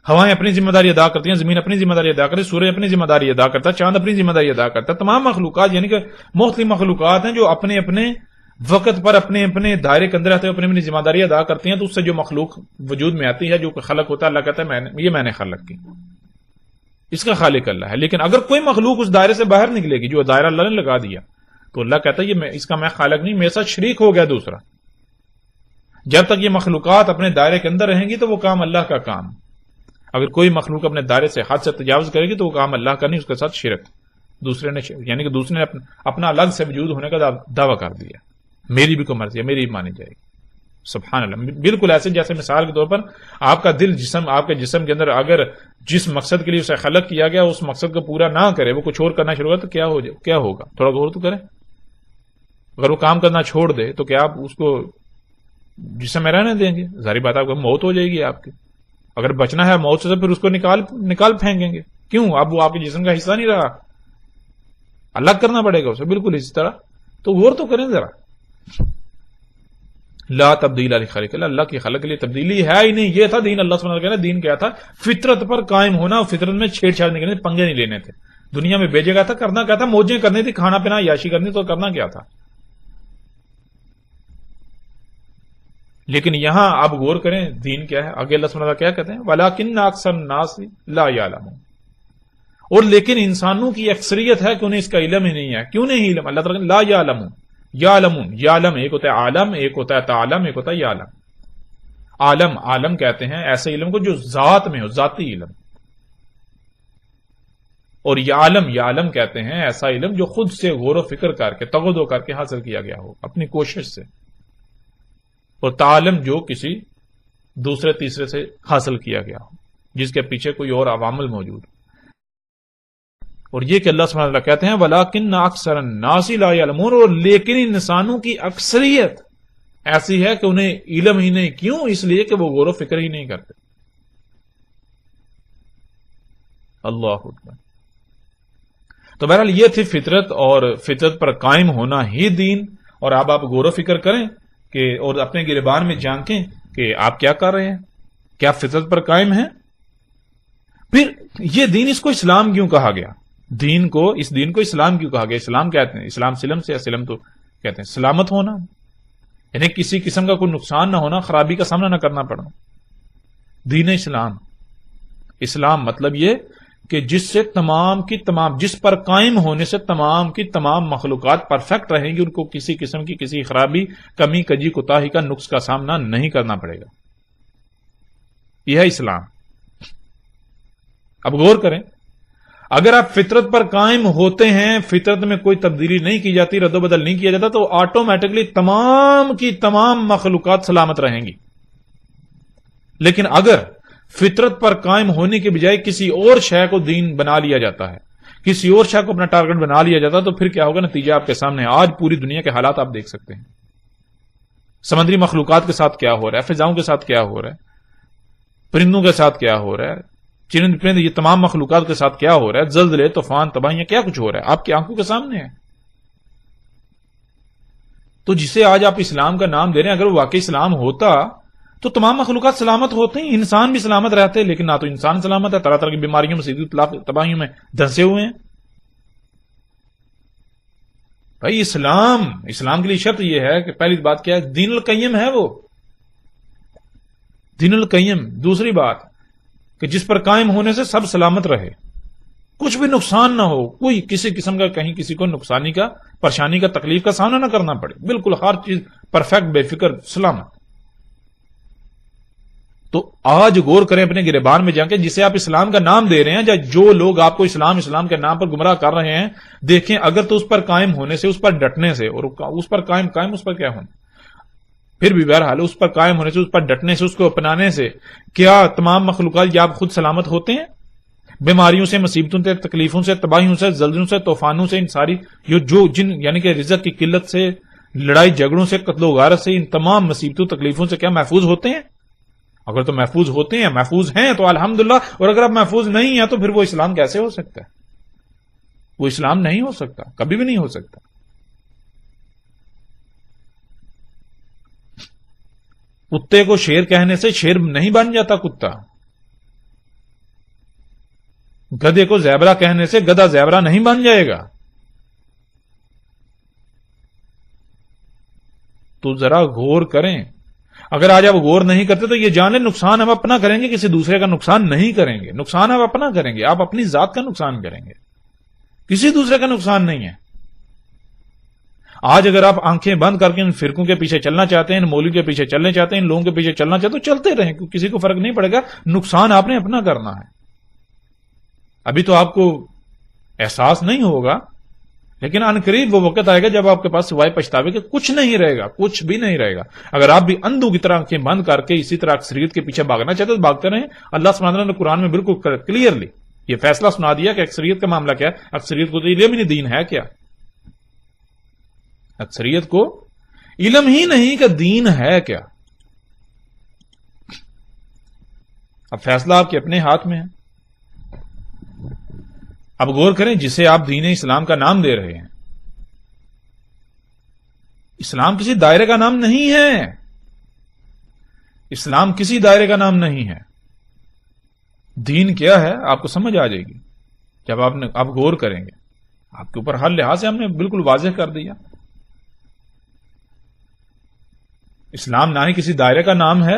ہوائیں اپنی ذمہ داری ادا کرتی ہیں، زمین اپنی ذمہ داری ادا کرتی ہے، سورج اپنی ذمہ داری ادا کرتا ہے، چاند اپنی ذمہ داری ادا کرتا ہے. تمام مخلوقات یعنی کہ مختلف مخلوقات ہیں جو اپنے اپنے وقت پر اپنے اپنے دائرے کے اندر رہتے ہوئے اپنی اپنی ذمہ داری ادا کرتی ہیں. تو اس سے جو مخلوق وجود میں آتی ہے، جو خلق ہوتا ہے، اللہ کہتا ہے میں نے خلق کی. اس کا خالق اللہ ہے. لیکن اگر کوئی مخلوق اس دائرے سے باہر نکلے گی جو دائرہ اللہ نے لگا دیا تو اللہ کہتا ہے اس کا میں خالق نہیں، میرے ساتھ شریک ہو گیا دوسرا. جب تک یہ مخلوقات اپنے دائرے کے اندر رہیں گی تو وہ کام اللہ کا کام. اگر کوئی مخلوق اپنے دائرے سے حد سے تجاوز کرے گی تو وہ کام اللہ کا نہیں، اس کے ساتھ شرک دوسرے نے یعنی کہ دوسرے نے اپنا الگ سے وجود ہونے کا دعویٰ کر دیا. میری بھی کوئی مرضی ہے، میری بھی مانی جائے گی. سبحان اللہ. بالکل ایسے جیسے مثال کے طور پر آپ کا دل آپ کے جسم کے اندر اگر جس مقصد کے لیے اسے خلق کیا گیا اس مقصد کو پورا نہ کرے، وہ کچھ اور کرنا شروع کرے تو کیا ہوگا؟ تھوڑا غور تو کریں. اگر وہ کام کرنا چھوڑ دے تو کیا آپ اس کو جسم میں رہنے دیں گے؟ ظاہری بات آپ کو موت ہو جائے گی آپ کی. اگر بچنا ہے موت سے تو پھر اس کو نکال پھینکیں گے. کیوں؟ اب وہ آپ کے جسم کا حصہ نہیں رہا، الگ کرنا پڑے گا اسے. بالکل اسی طرح. تو غور تو کریں ذرا. لا تبدیل لخلق اللہ، اللہ کی خلق کے لیے تبدیلی ہے ہی نہیں. یہ تھا دین. اللہ سبحانہ کہنا دین کیا تھا؟ فطرت پر قائم ہونا. فطرت میں چھیڑ چھاڑ نہیں کرنے، پنگے نہیں لینے تھے. دنیا میں بھیجے گا تھا، کرنا کیا تھا؟ موجیں کرنی تھی، کھانا پینا عیاشی کرنی، تو کرنا کیا تھا؟ لیکن یہاں آپ غور کریں دین کیا ہے. آگے اللہ سبحانہ کیا کہتے ہیں؟ وَلَٰكِنَّ أَكْثَرَ النَّاسِ لَا يَعْلَمُونَ. اور لیکن انسانوں کی اکثریت ہے کہ انہیں اس کا علم ہی نہیں ہے. کیوں نہیں علم؟ اللہ تعالیٰ لا یعلمون. یعلمون، یعلم ایک ہوتا ہے عالم، ایک ہوتا ہے تعلم، ایک ہوتا ہے یعلم. عالم کہتے ہیں ایسے علم کو جو ذات میں ہو، ذاتی علم. اور یعلم کہتے ہیں ایسا علم جو خود سے غور و فکر کر کے تغذو کر کے حاصل کیا گیا ہو اپنی کوشش سے. اور تعلم جو کسی دوسرے تیسرے سے حاصل کیا گیا ہو، جس کے پیچھے کوئی اور عوامل موجود ہو. اور یہ کہ اللہ سبحانہ وتعالی کہتے ہیں وَلَٰكِنَّ أَكْثَرَ النَّاسِ لَا يَعْلَمُونَ. اور لیکن انسانوں کی اکثریت ایسی ہے کہ انہیں علم ہی نہیں. کیوں؟ اس لیے کہ وہ غور و فکر ہی نہیں کرتے. اللہ اکبر. تو بہرحال یہ تھی فطرت، اور فطرت پر قائم ہونا ہی دین. اور اب آپ غور و فکر کریں کہ اور اپنے گریبان میں جھانکیں کہ آپ کیا کر رہے ہیں، کیا فطرت پر قائم ہیں. پھر یہ دین، اس کو اسلام کیوں کہا گیا؟ اس دین کو اسلام کیوں کہا گیا؟ اسلام کہتے ہیں اسلام سلم سے، سلم تو کہتے ہیں سلامت ہونا، یعنی کسی قسم کا کوئی نقصان نہ ہونا، خرابی کا سامنا نہ کرنا پڑنا. دین اسلام مطلب یہ کہ جس سے جس پر قائم ہونے سے تمام کی تمام مخلوقات پرفیکٹ رہیں گی، ان کو کسی قسم کی کسی خرابی، کمی، کجی، کوتاہی کا، نقص کا سامنا نہیں کرنا پڑے گا. یہ ہے اسلام. اب غور کریں، اگر آپ فطرت پر قائم ہوتے ہیں، فطرت میں کوئی تبدیلی نہیں کی جاتی، رد و بدل نہیں کیا جاتا، تو آٹومیٹکلی تمام کی تمام مخلوقات سلامت رہیں گی. لیکن اگر فطرت پر قائم ہونے کے بجائے کسی اور شے کو دین بنا لیا جاتا ہے، کسی اور شے کو اپنا ٹارگٹ بنا لیا جاتا ہے، تو پھر کیا ہوگا؟ نتیجہ آپ کے سامنے. آج پوری دنیا کے حالات آپ دیکھ سکتے ہیں. سمندری مخلوقات کے ساتھ کیا ہو رہا ہے، فضاؤں کے ساتھ کیا ہو رہا ہے، پرندوں کے ساتھ کیا ہو رہا ہے، چرند پرند، یہ تمام مخلوقات کے ساتھ کیا ہو رہا ہے، زلزلے، طوفان، تباہیاں، کیا کچھ ہو رہا ہے آپ کی آنکھوں کے سامنے ہے. تو جسے آج آپ اسلام کا نام دے رہے ہیں، اگر وہ واقعی اسلام ہوتا تو تمام مخلوقات سلامت ہوتے ہیں، انسان بھی سلامت رہتے. لیکن نہ تو انسان سلامت ہے، طرح طرح کی بیماریوں، مصیبت، تباہیوں میں دھنسے ہوئے ہیں. بھائی اسلام کے لیے شرط یہ ہے کہ پہلی بات کیا ہے؟ دین القیم ہے وہ، دین القیم. دوسری بات کہ جس پر قائم ہونے سے سب سلامت رہے، کچھ بھی نقصان نہ ہو، کوئی کسی قسم کا کہیں کسی کو نقصانی کا، پریشانی کا، تکلیف کا سامنا نہ کرنا پڑے. بالکل ہر چیز پرفیکٹ، بے فکر، سلامت. تو آج غور کریں اپنے گریبان میں جا کے، جسے آپ اسلام کا نام دے رہے ہیں، یا جو لوگ آپ کو اسلام کے نام پر گمراہ کر رہے ہیں، دیکھیں اگر تو اس پر قائم ہونے سے، اس پر ڈٹنے سے، اور اس پر قائم اس پر کیا ہونا، پھر بھی بہرحال اس پر قائم ہونے سے، اس پر ڈٹنے سے، اس کو اپنانے سے کیا تمام مخلوقات یا آپ خود سلامت ہوتے ہیں؟ بیماریوں سے، مصیبتوں سے، تکلیفوں سے، تباہیوں سے، زلزلوں سے، طوفانوں سے، ان ساری یعنی کہ رزق کی قلت سے، لڑائی جھگڑوں سے، قتل و غارت سے، ان تمام مصیبتوں تکلیفوں سے کیا محفوظ ہوتے ہیں؟ اگر تو محفوظ ہوتے ہیں، محفوظ ہیں تو الحمدللہ، اور اگر آپ محفوظ نہیں ہیں تو پھر وہ اسلام کیسے ہو سکتا ہے؟ وہ اسلام نہیں ہو سکتا، کبھی بھی نہیں ہو سکتا۔ کتے کو شیر کہنے سے شیر نہیں بن جاتا کتا، گدھے کو زیبرا کہنے سے گدھا زیبرا نہیں بن جائے گا۔ تو ذرا غور کریں، اگر آج آپ غور نہیں کرتے تو یہ جان لیں نقصان ہم اپنا کریں گے، کسی دوسرے کا نقصان نہیں کریں گے، نقصان آپ اپنا کریں گے، آپ اپنی ذات کا نقصان کریں گے، کسی دوسرے کا نقصان نہیں ہے۔ آج اگر آپ آنکھیں بند کر کے ان فرقوں کے پیچھے چلنا چاہتے ہیں، ان مولوی کے پیچھے چلنا چاہتے ہیں، ان لوگوں کے پیچھے چلنا چاہتے ہیں تو چلتے رہیں، کسی کو فرق نہیں پڑے گا، نقصان آپ نے اپنا کرنا ہے۔ ابھی تو آپ کو احساس نہیں ہوگا، لیکن ان قریب وہ وقت آئے گا جب آپ کے پاس سوائے پچھتاوے کے کچھ نہیں رہے گا، کچھ بھی نہیں رہے گا۔ اگر آپ بھی اندھوں کی طرح آنکھیں بند کر کے اسی طرح اکثریت کے پیچھے بھاگنا چاہتے تو بھاگتے رہیں۔ اللہ سبحانہ وتعالیٰ نے قرآن میں بالکل کلیئرلی یہ فیصلہ سنا دیا کہ اکثریت کا معاملہ کیا ہے۔ اکثریت کو تو علم ہی نہیں دین ہے کیا، اکثریت کو علم ہی نہیں کہ دین ہے کیا۔ اب فیصلہ آپ کے اپنے ہاتھ میں ہے۔ اب غور کریں، جسے آپ دین اسلام کا نام دے رہے ہیں، اسلام کسی دائرے کا نام نہیں ہے، اسلام کسی دائرے کا نام نہیں ہے۔ دین کیا ہے آپ کو سمجھ آ جائے گی جب آپ غور کریں گے۔ آپ کے اوپر ہر لحاظ سے ہم نے بالکل واضح کر دیا۔ اسلام نہ ہی کسی دائرے کا نام ہے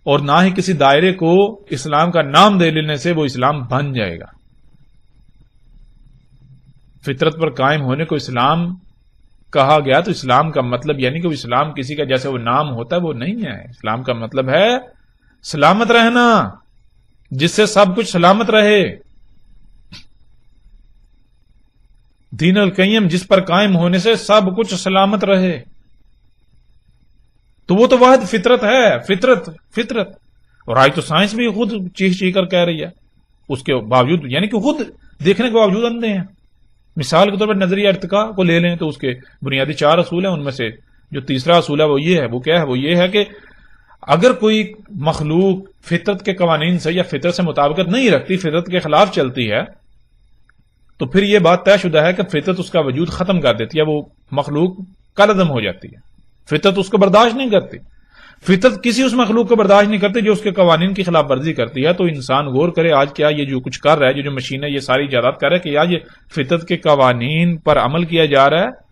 اور نہ ہی کسی دائرے کو اسلام کا نام دے لینے سے وہ اسلام بن جائے گا۔ فطرت پر قائم ہونے کو اسلام کہا گیا تو اسلام کا مطلب یعنی کہ وہ اسلام کسی کا جیسے وہ نام ہوتا ہے وہ نہیں ہے۔ اسلام کا مطلب ہے سلامت رہنا، جس سے سب کچھ سلامت رہے۔ دین القیم جس پر قائم ہونے سے سب کچھ سلامت رہے، تو وہ تو واحد فطرت ہے، فطرت۔ اور آج تو سائنس بھی خود چیخ کر کہہ رہی ہے، اس کے باوجود یعنی کہ خود دیکھنے کے باوجود اندھے ہیں۔ مثال کے طور پر نظریہ ارتقاء کو لے لیں تو اس کے بنیادی 4 اصول ہیں، ان میں سے جو تیسرا اصول ہے وہ یہ ہے، وہ کیا ہے؟ وہ یہ ہے کہ اگر کوئی مخلوق فطرت کے قوانین سے یا فطرت سے مطابقت نہیں رکھتی، فطرت کے خلاف چلتی ہے، تو پھر یہ بات طے شدہ ہے کہ فطرت اس کا وجود ختم کر دیتی ہے، وہ مخلوق کالعدم ہو جاتی ہے۔ فطرت اس کو برداشت نہیں کرتی، فطرت کسی اس مخلوق کو برداشت نہیں کرتی جو اس کے قوانین کی خلاف ورزی کرتی ہے۔ تو انسان غور کرے آج کیا یہ جو کچھ کر رہا ہے، جو مشینیں یہ ساری ایجادات کر رہا ہے، کہ آج یہ فطرت کے قوانین پر عمل کیا جا رہا ہے،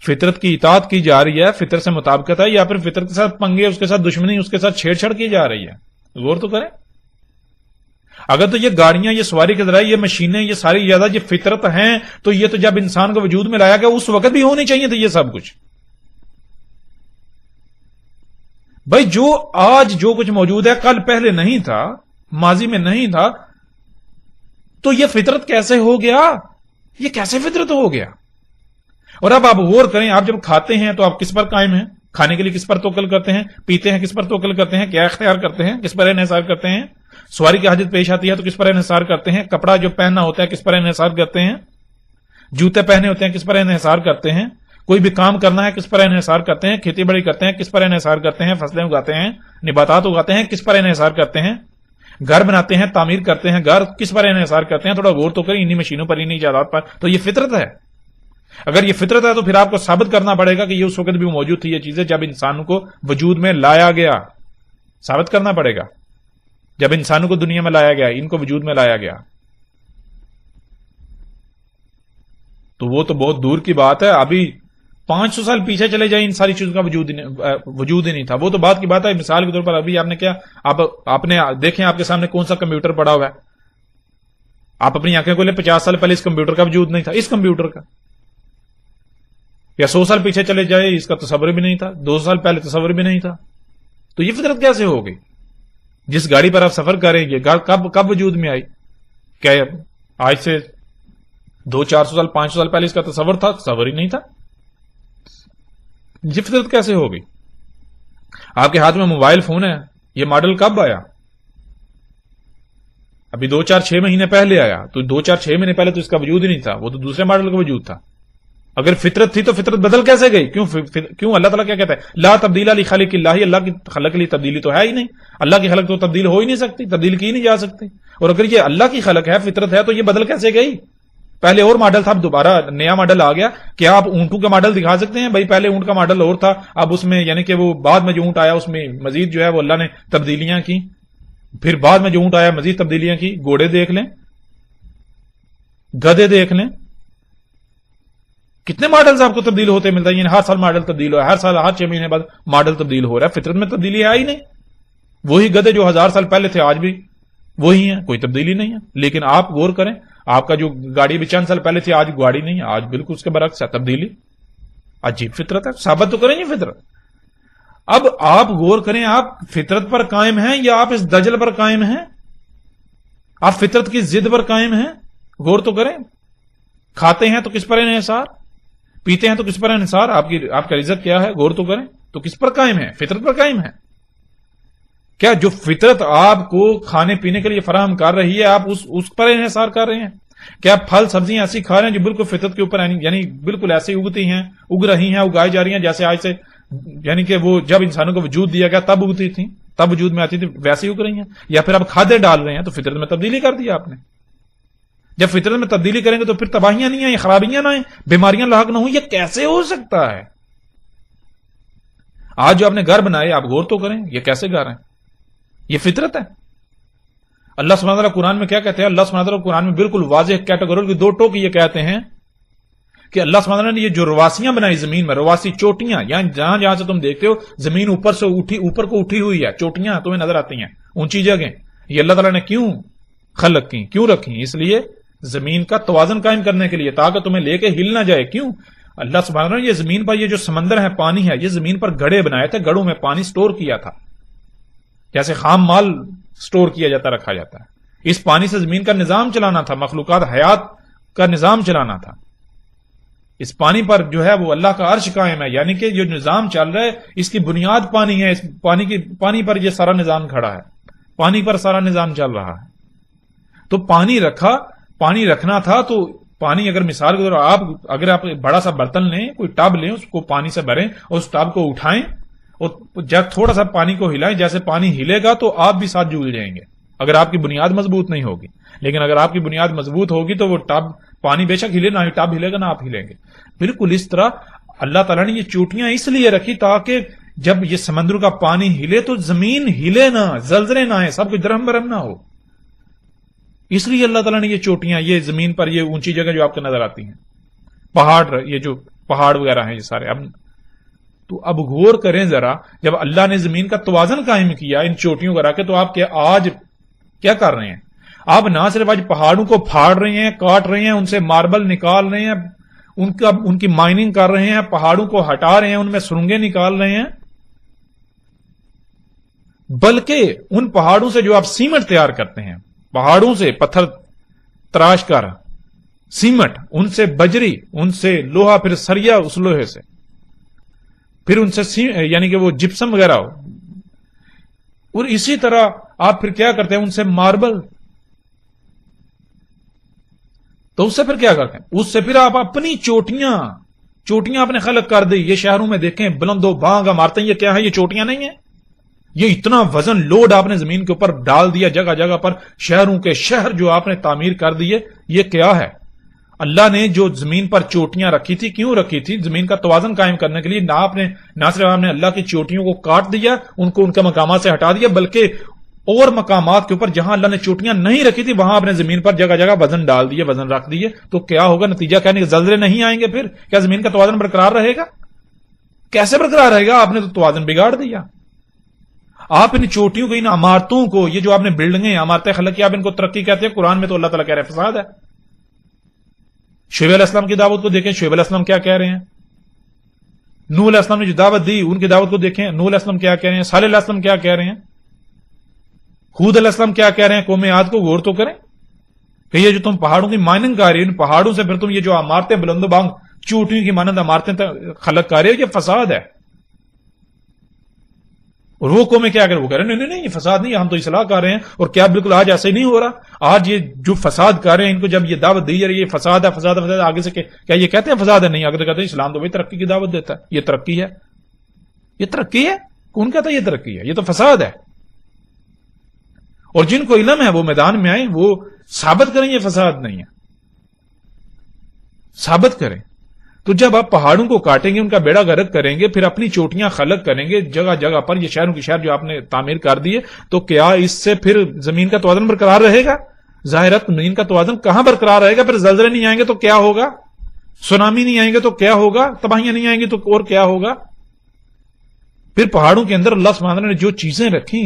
فطرت کی اطاعت کی جا رہی ہے، فطرت سے مطابقت ہے، یا پھر فطرت کے ساتھ پنگے، اس کے ساتھ دشمنی، اس کے ساتھ چھیڑ چھاڑ کی جا رہی ہے؟ غور تو کریں۔ اگر تو یہ گاڑیاں، یہ سواری کے ذرائع، یہ مشینیں، یہ ساری ایجادات یہ فطرت ہیں، تو یہ تو جب انسان کو وجود میں لایا گیا اس وقت بھی ہونی چاہیے تھی یہ سب کچھ۔ بھائی جو آج جو کچھ موجود ہے کل پہلے نہیں تھا، ماضی میں نہیں تھا، تو یہ فطرت کیسے ہو گیا؟ یہ کیسے فطرت ہو گیا؟ اور اب آپ غور کریں، آپ جب کھاتے ہیں تو آپ کس پر قائم ہیں؟ کھانے کے لیے کس پر توکل کرتے ہیں؟ پیتے ہیں کس پر توکل کرتے ہیں؟ کیا اختیار کرتے ہیں؟ کس پر انحصار کرتے ہیں؟ سواری کی حاجت پیش آتی ہے تو کس پر انحصار کرتے ہیں؟ کپڑا جو پہننا ہوتا ہے کس پر انحصار کرتے ہیں؟ جوتے پہنے ہوتے ہیں کس پر انحصار کرتے ہیں؟ کوئی بھی کام کرنا ہے کس پر انحصار کرتے ہیں؟ کھیتی باڑی کرتے ہیں کس پر انحصار کرتے ہیں؟ فصلیں اگاتے ہیں، نباتات اگاتے ہیں کس پر انحصار کرتے ہیں؟ گھر بناتے ہیں، تعمیر کرتے ہیں، گھر کس پر انحصار کرتے ہیں؟ تھوڑا غور تو کریں، انہی مشینوں پر، انہی ایجادات پر۔ تو یہ فطرت ہے۔ اگر یہ فطرت ہے تو پھر آپ کو ثابت کرنا پڑے گا کہ یہ اس وقت بھی موجود تھی، یہ چیزیں جب انسانوں کو وجود میں لایا گیا، ثابت کرنا پڑے گا جب انسانوں کو دنیا میں لایا گیا، ان کو وجود میں لایا گیا۔ تو وہ تو بہت دور کی بات ہے، ابھی 500 سال پیچھے چلے جائیں ان ساری چیزوں کا وجود ہی نہیں تھا۔ وہ تو بات کی بات ہے۔ مثال کے طور پر ابھی آپ نے کیا، آپ نے دیکھیں آپ کے سامنے کون سا کمپیوٹر پڑا ہوا ہے، آپ اپنی آنکھیں کھولیں، 50 سال پہلے اس کمپیوٹر کا وجود نہیں تھا، اس کمپیوٹر کا، یا 100 سال پیچھے چلے جائے اس کا تصور بھی نہیں تھا، 200 سال پہلے تصور بھی نہیں تھا۔ تو یہ فطرت کیسے ہو گئی؟ جس گاڑی پر آپ سفر کریں گے کب وجود میں آئی؟ کیا آج سے 200-400 سال 500 سال پہلے اس کا تصور تھا؟ تصور ہی نہیں تھا۔ یہ فطرت کیسے ہو گئی؟ آپ کے ہاتھ میں موبائل فون ہے، یہ ماڈل کب آیا؟ ابھی 2-4-6 مہینے پہلے آیا۔ تو 2-4-6 مہینے پہلے تو اس کا وجود ہی نہیں تھا، وہ تو دوسرے ماڈل کا وجود تھا۔ اگر فطرت تھی تو فطرت بدل کیسے گئی؟ کیوں اللہ تعالیٰ کیا کہتا ہے لا تبدیل لخلق اللہ، اللہ کی خلق کے لیے تبدیلی تو ہے ہی نہیں، اللہ کی خلق تو تبدیل ہو ہی نہیں سکتی، تبدیل کی نہیں جا سکتی، اور اگر یہ اللہ کی خلق ہے، فطرت ہے، تو یہ بدل کیسے گئی؟ پہلے اور ماڈل تھا، اب دوبارہ نیا ماڈل آ گیا. کیا آپ اونٹوں کا ماڈل دکھا سکتے ہیں؟ بھائی پہلے اونٹ کا ماڈل اور تھا، اب اس میں یعنی کہ وہ بعد میں جو اونٹ آیا اس میں مزید جو ہے وہ اللہ نے تبدیلیاں کی، پھر بعد میں جو اونٹ آیا مزید تبدیلیاں کی. گھوڑے دیکھ لیں، گدے دیکھ لیں، کتنے ماڈلز آپ کو تبدیل ہوتے ملتا ہے. یعنی ہر سال ماڈل تبدیل ہوا ہے، ہر سال ہر 6 مہینے بعد ماڈل تبدیل ہو رہا ہے. فطرت میں تبدیلی ہے ہی نہیں. وہی گدے جو 1000 سال پہلے تھے آج بھی وہی ہیں، کوئی تبدیلی نہیں ہے. لیکن آپ غور کریں، آپ کا جو گاڑی بھی چند سال پہلے تھی آج گاڑی نہیں ہے، آج بالکل اس کے برعکس ہے تبدیلی. عجیب فطرت ہے، ثابت تو کریں یہ فطرت. اب آپ غور کریں، آپ فطرت پر قائم ہیں یا آپ اس دجل پر قائم ہیں؟ آپ فطرت کی ضد پر قائم ہیں؟ غور تو کریں. کھاتے ہیں تو کس پر انحصار، پیتے ہیں تو کس پر انحصار، آپ کا رزق کیا ہے؟ غور تو کریں. تو کس پر قائم ہے؟ فطرت پر قائم ہے. کیا جو فطرت آپ کو کھانے پینے کے لیے فراہم کر رہی ہے آپ اس پر انحصار کر رہے ہیں؟ کیا پھل سبزیاں ایسی کھا رہے ہیں جو بالکل فطرت کے اوپر یعنی بالکل ایسی اگتی ہیں، اگ رہی ہیں، اگائی جا رہی ہیں جیسے آج سے یعنی کہ وہ جب انسانوں کو وجود دیا گیا تب اگتی تھیں، تب وجود میں آتی تھی، ویسے اگ رہی ہیں؟ یا پھر آپ کھادے ڈال رہے ہیں تو فطرت میں تبدیلی کر دی آپ نے. جب فطرت میں تبدیلی کریں گے تو پھر تباہیاں نہیں آئیں، خرابیاں نہ آئیں، بیماریاں لاحق نہ ہوں. یہ کیسے ہو سکتا ہے؟ آج جو آپ نے گھر بنائے آپ غور تو کریں، یہ کیسے گھر ہیں؟ یہ فطرت ہے. اللہ سبحانہ وتعالیٰ قرآن میں کیا کہتے ہیں؟ اللہ سبحانہ وتعالیٰ قرآن میں بالکل واضح کیٹیگوری کی 2 ٹوک یہ کہتے ہیں کہ اللہ سبحانہ وتعالیٰ نے یہ جو رواسیاں بنائی زمین میں، رواسی چوٹیاں، یعنی جہاں جہاں سے تم دیکھتے ہو زمین اوپر کو اٹھی ہوئی ہے، چوٹیاں تمہیں نظر آتی ہیں، اونچی جگہیں، یہ اللہ تعالیٰ نے کیوں خلق کی، کیوں رکھی؟ اس لیے زمین کا توازن قائم کرنے کے لیے، تاکہ تمہیں لے کے ہل نہ جائے. کیوں؟ اللہ سبحانہ وتعالیٰ نے یہ زمین پر یہ جو سمندر ہے، پانی ہے، یہ زمین پر گڑھے بنائے تھے، گڑھوں میں پانی سٹور کیا تھا، جیسے خام مال سٹور کیا جاتا، رکھا جاتا ہے. اس پانی سے زمین کا نظام چلانا تھا، مخلوقات حیات کا نظام چلانا تھا. اس پانی پر جو ہے وہ اللہ کا عرش قائم ہے، یعنی کہ جو نظام چل رہا ہے اس کی بنیاد پانی ہے. اس پانی پر یہ سارا نظام کھڑا ہے، پانی پر سارا نظام چل رہا ہے. تو پانی رکھنا تھا. تو پانی اگر مثال کے طور اگر آپ بڑا سا برتن لیں، کوئی ٹب لیں، اس کو پانی سے بھریں اور اس ٹب کو اٹھائیں اور جب تھوڑا سا پانی کو ہلائیں، جیسے پانی ہلے گا تو آپ بھی ساتھ جھول جائیں گے اگر آپ کی بنیاد مضبوط نہیں ہوگی. لیکن اگر آپ کی بنیاد مضبوط ہوگی تو وہ ٹب پانی بے شک ہلے، نہ ہی ٹب ہلے گا نہ آپ ہلیں گے. بالکل اس طرح اللہ تعالیٰ نے یہ چوٹیاں اس لیے رکھی تاکہ جب یہ سمندر کا پانی ہلے تو زمین ہلے نہ، زلزلے نہ آئے، سب کچھ درہم برہم نہ ہو. اس لیے اللہ تعالیٰ نے یہ چوٹیاں، یہ زمین پر یہ اونچی جگہ جو آپ کو نظر آتی ہیں، پہاڑ، یہ جو پہاڑ وغیرہ ہیں یہ سارے. تو اب غور کریں ذرا، جب اللہ نے زمین کا توازن قائم کیا ان چوٹیوں کو رکھ کے، تو آپ آج کیا کر رہے ہیں؟ آپ نہ صرف آج پہاڑوں کو پھاڑ رہے ہیں، کاٹ رہے ہیں، ان سے ماربل نکال رہے ہیں، ان کی مائننگ کر رہے ہیں، پہاڑوں کو ہٹا رہے ہیں، ان میں سرنگیں نکال رہے ہیں، بلکہ ان پہاڑوں سے جو آپ سیمنٹ تیار کرتے ہیں، پہاڑوں سے پتھر تراش کر سیمنٹ، ان سے بجری، ان سے لوہا، پھر سریا اس لوہے سے، پھر ان سے یعنی کہ وہ جپسم وغیرہ ہو، اور اسی طرح آپ پھر کیا کرتے ہیں؟ ان سے ماربل. تو اس سے پھر کیا کرتے ہیں؟ اس سے پھر آپ اپنی چوٹیاں آپ نے خلق کر دی. یہ شہروں میں دیکھیں بلند و بانگ عمارتیں، یہ کیا ہے؟ یہ چوٹیاں نہیں ہیں. یہ اتنا وزن لوڈ آپ نے زمین کے اوپر ڈال دیا، جگہ جگہ پر شہروں کے شہر جو آپ نے تعمیر کر دیے. یہ کیا ہے؟ اللہ نے جو زمین پر چوٹیاں رکھی تھی، کیوں رکھی تھی؟ زمین کا توازن قائم کرنے کے لیے. نہ صرف آپ نے اللہ کی چوٹیوں کو کاٹ دیا، ان کو ان کے مقامات سے ہٹا دیا، بلکہ اور مقامات کے اوپر جہاں اللہ نے چوٹیاں نہیں رکھی تھی وہاں آپ نے زمین پر جگہ جگہ وزن ڈال دیے، وزن رکھ دیے. تو کیا ہوگا نتیجہ؟ کہنے کہ زلزلے نہیں آئیں گے. پھر کیا زمین کا توازن برقرار رہے گا؟ کیسے برقرار رہے گا؟ آپ نے تو توازن بگاڑ دیا. آپ ان چوٹیوں کو، ان عمارتوں کو، یہ جو آپ نے بلڈنگیں، عمارتیں خلق کی، آپ ان کو ترقی کہتے ہیں. قرآن میں تو اللہ تعالیٰ کہہ رہے ہیں فساد ہے. شعیب علیہ السلام کی دعوت کو دیکھیں، شعیب علیہ السلام کیا کہہ رہے ہیں. نوح علیہ السلام نے جو دعوت دی، ان کی دعوت کو دیکھیں، نوح علیہ السلام کیا کہہ رہے ہیں، صالح علیہ السلام کیا کہہ رہے ہیں، ہود علیہ السلام کیا کہہ رہے ہیں. قوم عاد کو غور تو کریں کہ یہ جو تم پہاڑوں کی مائننگ کر رہے ہو، ان پہاڑوں سے پھر تم یہ جو عمارتیں بلند و بانگ چوٹیوں کی مانند عمارتیں خلق کر رہے ہو، یہ فساد ہے. اور وہ قومیں کیا کریں؟ وہ کہہ رہے ہیں نہیں یہ فساد نہیں، ہم تو اصلاح کر رہے ہیں. اور کیا بالکل آج ایسے نہیں ہو رہا؟ آج یہ جو فساد کر رہے ہیں ان کو جب یہ دعوت دی جا رہی ہے فساد ہے فساد ہے فساد ہے، آگے سے کیا یہ کہتے ہیں فساد ہے؟ نہیں، آگے کہتے ہیں اسلام تو وہی ترقی کی دعوت دیتا ہے. یہ ترقی ہے؟ یہ ترقی ہے؟ کون کہتا ہے یہ ترقی ہے؟ یہ تو فساد ہے. اور جن کو علم ہے وہ میدان میں آئیں، وہ ثابت کریں یہ فساد نہیں ہے، ثابت کریں. تو جب آپ پہاڑوں کو کاٹیں گے، ان کا بیڑا غرق کریں گے، پھر اپنی چوٹیاں خلق کریں گے جگہ جگہ پر، یہ شہروں کی شہر جو آپ نے تعمیر کر دیے، تو کیا اس سے پھر زمین کا توازن برقرار رہے گا؟ ظاہرت زمین کا توازن کہاں برقرار رہے گا؟ پھر زلزلے نہیں آئیں گے تو کیا ہوگا؟ سونامی نہیں آئیں گے تو کیا ہوگا؟ تباہیاں نہیں آئیں گی تو اور کیا ہوگا؟ پھر پہاڑوں کے اندر اللہ سبحانہ نے جو چیزیں رکھی،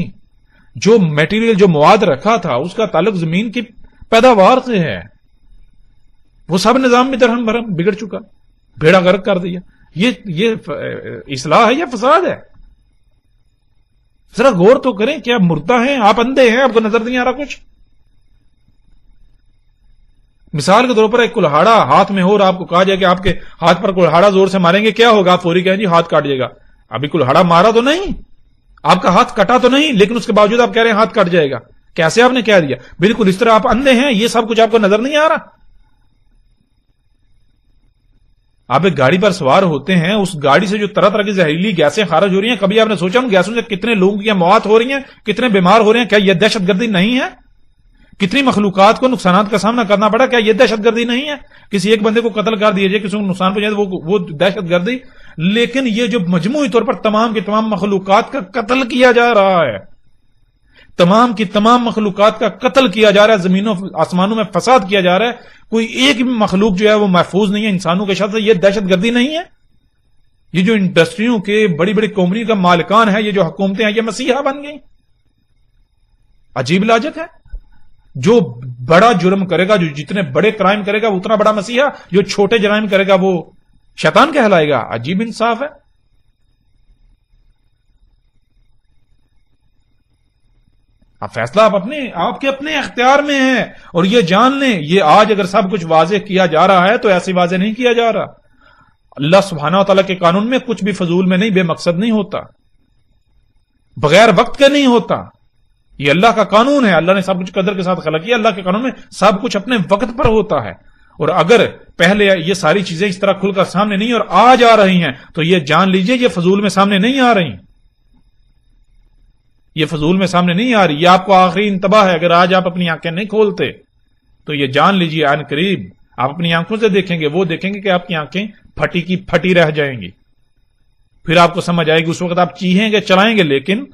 جو میٹیریل، جو مواد رکھا تھا، اس کا تعلق زمین کی پیداوار سے ہے. وہ سب نظام میں درہم برہم بگڑ چکا، بیڑا غرق کر دیا. یہ اصلاح ہے یا فساد ہے؟ ذرا غور تو کریں. کیا مردہ ہیں آپ؟ اندھے ہیں؟ آپ کو نظر نہیں آ رہا کچھ؟ مثال کے طور پر ایک کلہاڑا ہاتھ میں ہو اور آپ کو کہا جائے کہ آپ کے ہاتھ پر کلہاڑا زور سے ماریں گے، کیا ہوگا؟ آپ فوری کہیں جی ہاتھ کاٹ جائے گا. ابھی کلہاڑا مارا تو نہیں، آپ کا ہاتھ کٹا تو نہیں، لیکن اس کے باوجود آپ کہہ رہے ہیں ہاتھ کٹ جائے گا. کیسے آپ نے کہہ دیا؟ بالکل اس طرح آپ اندھے ہیں، یہ سب کچھ آپ کو نظر نہیں آ رہا. آپ ایک گاڑی پر سوار ہوتے ہیں، اس گاڑی سے جو طرح طرح کی زہریلی گیسیں خارج ہو رہی ہیں، کبھی آپ نے سوچا ان گیسوں سے کتنے لوگوں کی موت ہو رہی ہیں، کتنے بیمار ہو رہے ہیں؟ کیا یہ دہشت گردی نہیں ہے؟ کتنی مخلوقات کو نقصانات کا سامنا کرنا پڑا، کیا یہ دہشت گردی نہیں ہے؟ کسی ایک بندے کو قتل کر دیا جائے، کسی کو نقصان پہنچائے وہ دہشت گردی. لیکن یہ جو مجموعی طور پر تمام کی تمام مخلوقات کا قتل کیا جا رہا ہے، تمام کی تمام مخلوقات کا قتل کیا جا رہا ہے، زمینوں آسمانوں میں فساد کیا جا رہا ہے، کوئی ایک بھی مخلوق جو ہے وہ محفوظ نہیں ہے انسانوں کے شر سے، یہ دہشت گردی نہیں ہے؟ یہ جو انڈسٹریوں کے بڑی بڑی کمپنیوں کا مالکان ہے، یہ جو حکومتیں ہیں، یہ مسیحا بن گئی. عجیب لاجک ہے. جو بڑا جرم کرے گا، جو جتنے بڑے کرائم کرے گا وہ اتنا بڑا مسیحا، جو چھوٹے جرائم کرے گا وہ شیطان کہلائے گا. عجیب انصاف ہے. اب فیصلہ آپ کے اپنے اختیار میں ہے. اور یہ جان لیں، یہ آج اگر سب کچھ واضح کیا جا رہا ہے تو ایسے واضح نہیں کیا جا رہا. اللہ سبحانہ و تعالیٰ کے قانون میں کچھ بھی فضول میں نہیں، بے مقصد نہیں ہوتا، بغیر وقت کے نہیں ہوتا. یہ اللہ کا قانون ہے. اللہ نے سب کچھ قدر کے ساتھ خلق کیا. اللہ کے قانون میں سب کچھ اپنے وقت پر ہوتا ہے. اور اگر پہلے یہ ساری چیزیں اس طرح کھل کر سامنے نہیں اور آج آ رہی ہیں تو یہ جان لیجئے یہ فضول میں سامنے نہیں آ رہی. یہ فضول میں سامنے نہیں آ رہی. یہ آپ کو آخری انتباہ ہے. اگر آج آپ اپنی آنکھیں نہیں کھولتے تو یہ جان لیجئے عن قریب آپ اپنی آنکھوں سے دیکھیں گے، وہ دیکھیں گے کہ آپ کی آنکھیں پھٹی کی پھٹی رہ جائیں گی. پھر آپ کو سمجھ آئے گی. اس وقت آپ چیخیں گے، چلائیں گے، لیکن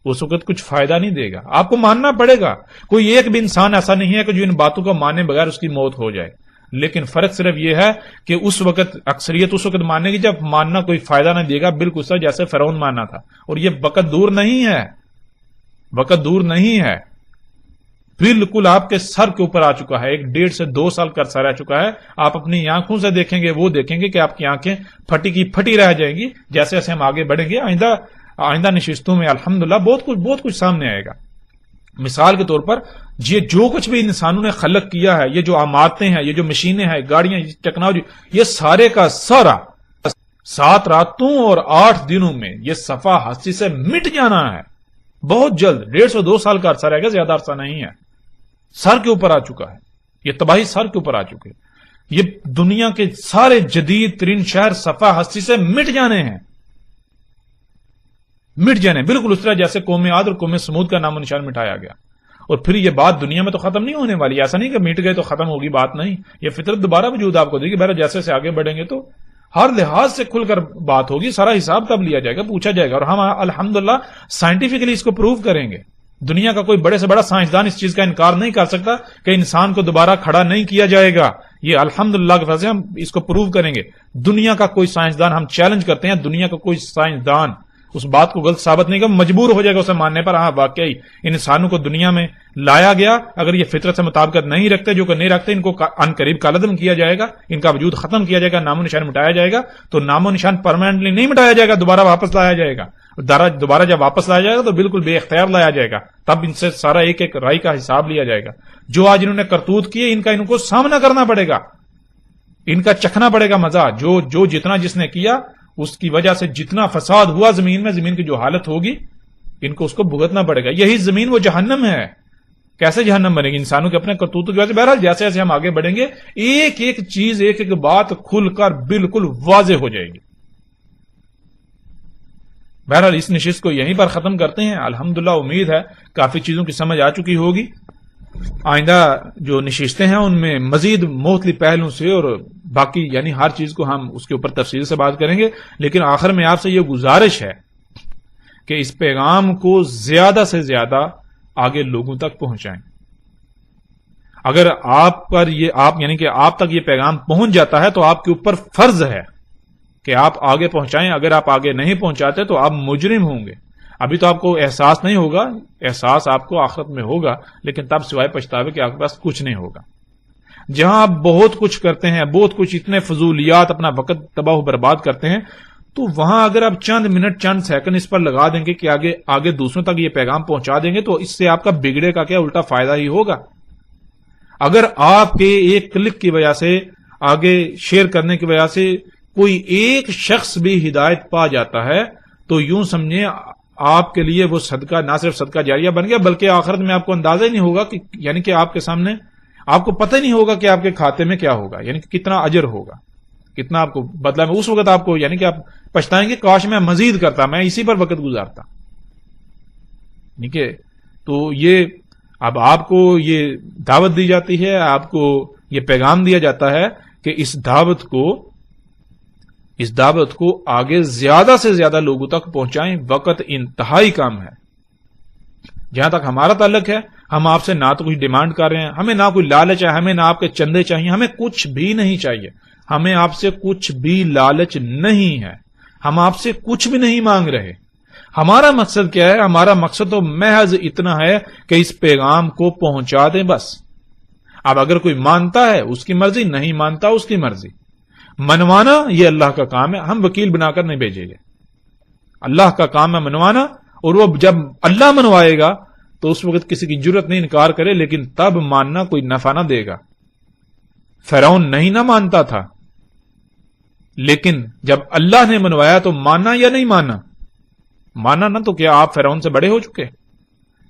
اس وقت کچھ فائدہ نہیں دے گا. آپ کو ماننا پڑے گا. کوئی ایک بھی انسان ایسا نہیں ہے کہ جو ان باتوں کو ماننے بغیر اس کی موت ہو جائے. لیکن فرق صرف یہ ہے کہ اس وقت اکثریت اس وقت ماننے کی جب ماننا کوئی فائدہ نہیں دے گا، بالکل سر جیسے فرعون ماننا تھا. اور یہ وقت دور نہیں ہے، وقت دور نہیں ہے، بالکل آپ کے سر کے اوپر آ چکا ہے. 1.5 سے 2 سال کا عرصہ رہ چکا ہے. آپ اپنی آنکھوں سے دیکھیں گے، وہ دیکھیں گے کہ آپ کی آنکھیں پھٹی کی پھٹی رہ جائیں گی. جیسے جیسے ہم آگے بڑھیں گے آئندہ نشستوں میں الحمدللہ بہت کچھ سامنے آئے گا. مثال کے طور پر یہ جو کچھ بھی انسانوں نے خلق کیا ہے، یہ جو عمارتیں ہیں، یہ جو مشینیں ہیں، گاڑیاں، ٹیکنالوجی، یہ سارے کا سارا 7 راتوں اور 8 دنوں میں یہ صفحہ ہستی سے مٹ جانا ہے. بہت جلد 1.5 سے 2 سال کا عرصہ رہے گا، زیادہ عرصہ نہیں ہے. سر کے اوپر آ چکا ہے. یہ تباہی سر کے اوپر آ چکے. یہ دنیا کے سارے جدید ترین شہر صفحہ ہستی سے مٹ جانے ہیں، مٹ جانے. بالکل اس طرح جیسے قوم عاد اور قوم سمود کا نام و نشان مٹایا گیا. اور پھر یہ بات دنیا میں تو ختم نہیں ہونے والی. ایسا نہیں کہ مٹ گئے تو ختم ہوگی، بات نہیں. یہ فطرت دوبارہ وجود آپ کو دے گی. بہرحال جیسے سے آگے بڑھیں گے تو ہر لحاظ سے کھل کر بات ہوگی. سارا حساب تب لیا جائے گا، پوچھا جائے گا. اور ہم الحمدللہ سائنٹیفکلی اس کو پروو کریں گے. دنیا کا کوئی بڑے سے بڑا سائنسدان اس چیز کا انکار نہیں کر سکتا کہ انسان کو دوبارہ کھڑا نہیں کیا جائے گا. یہ الحمدللہ کے فضل سے ہم اس کو پروو کریں گے. دنیا کا کوئی سائنسدان، ہم چیلنج کرتے ہیں، دنیا کا کوئی سائنسدان اس بات کو غلط ثابت نہیں کرے، مجبور ہو جائے گا اسے ماننے پر. ہاں واقعی انسانوں کو دنیا میں لایا گیا، اگر یہ فطرت سے مطابقت نہیں رکھتے، جو کہ نہیں رکھتے، ان کو ان قریب کالعدم کیا جائے گا، ان کا وجود ختم کیا جائے گا، نام و نشان مٹایا جائے گا. تو نام و نشان پرماننٹلی نہیں مٹایا جائے گا، دوبارہ واپس لایا جائے گا. دوبارہ جب واپس لایا جائے گا تو بالکل بے اختیار لایا جائے گا. تب ان سے سارا ایک ایک رائی کا حساب لیا جائے گا. جو آج انہوں نے کرتوت کیے ان کو سامنا کرنا پڑے گا، ان کا چکھنا پڑے گا مزہ. جو جتنا جس نے کیا اس کی وجہ سے جتنا فساد ہوا زمین میں، زمین کی جو حالت ہوگی ان کو اس کو بھگتنا پڑے گا. یہی زمین وہ جہنم ہے. کیسے جہنم بنے گی؟ انسانوں کے اپنے کرتوتوں کی وجہ سے. بہرحال جیسے جیسے ہم آگے بڑھیں گے ایک ایک چیز ایک ایک بات کھل کر بالکل واضح ہو جائے گی. بہرحال اس نشست کو یہیں پر ختم کرتے ہیں. الحمدللہ امید ہے کافی چیزوں کی سمجھ آ چکی ہوگی. آئندہ جو نشستیں ہیں ان میں مزید مختلف پہلوؤں سے اور باقی یعنی ہر چیز کو ہم اس کے اوپر تفصیل سے بات کریں گے. لیکن آخر میں آپ سے یہ گزارش ہے کہ اس پیغام کو زیادہ سے زیادہ آگے لوگوں تک پہنچائیں. اگر آپ پر یعنی کہ آپ تک یہ پیغام پہنچ جاتا ہے تو آپ کے اوپر فرض ہے کہ آپ آگے پہنچائیں. اگر آپ آگے نہیں پہنچاتے تو آپ مجرم ہوں گے. ابھی تو آپ کو احساس نہیں ہوگا، احساس آپ کو آخرت میں ہوگا، لیکن تب سوائے پچھتاوے کہ آپ کے پاس کچھ نہیں ہوگا. جہاں آپ بہت کچھ کرتے ہیں، بہت کچھ اتنے فضولیات اپنا وقت تباہ و برباد کرتے ہیں، تو وہاں اگر آپ چند منٹ چند سیکنڈ اس پر لگا دیں گے کہ آگے دوسروں تک یہ پیغام پہنچا دیں گے تو اس سے آپ کا بگڑے کا کیا الٹا فائدہ ہی ہوگا. اگر آپ کے ایک کلک کی وجہ سے آگے شیئر کرنے کی وجہ سے کوئی ایک شخص بھی ہدایت پا جاتا ہے تو یوں سمجھیں آپ کے لیے وہ صدقہ نہ صرف صدقہ جاریہ بن گیا بلکہ آخرت میں آپ کو اندازہ ہی نہیں ہوگا کہ یعنی کہ آپ کے سامنے آپ کو پتہ ہی نہیں ہوگا کہ آپ کے کھاتے میں کیا ہوگا، یعنی کہ کتنا اجر ہوگا، کتنا آپ کو بدلہ میں. اس وقت آپ کو یعنی کہ آپ پچھتائیں گے کاش میں مزید کرتا، میں اسی پر وقت گزارتا. ٹھیک ہے، تو یہ اب آپ کو یہ دعوت دی جاتی ہے، آپ کو یہ پیغام دیا جاتا ہے کہ اس دعوت کو آگے زیادہ سے زیادہ لوگوں تک پہنچائیں. وقت انتہائی کم ہے. جہاں تک ہمارا تعلق ہے ہم آپ سے نہ تو کچھ ڈیمانڈ کر رہے ہیں، ہمیں نہ کوئی لالچ ہے، ہمیں نہ آپ کے چندے چاہیے، ہمیں کچھ بھی نہیں چاہیے. ہمیں آپ سے کچھ بھی لالچ نہیں ہے، ہم آپ سے کچھ بھی نہیں مانگ رہے. ہمارا مقصد کیا ہے؟ ہمارا مقصد تو محض اتنا ہے کہ اس پیغام کو پہنچا دیں بس. اب اگر کوئی مانتا ہے اس کی مرضی، نہیں مانتا اس کی مرضی. منوانا یہ اللہ کا کام ہے، ہم وکیل بنا کر نہیں بھیجیں گے. اللہ کا کام ہے منوانا، اور وہ جب اللہ منوائے گا تو اس وقت کسی کی جرت نہیں انکار کرے، لیکن تب ماننا کوئی نفع نہ دے گا. فرعون نہیں نہ مانتا تھا، لیکن جب اللہ نے منوایا تو مانا یا نہیں مانا؟ مانا نہ. تو کیا آپ فرعون سے بڑے ہو چکے؟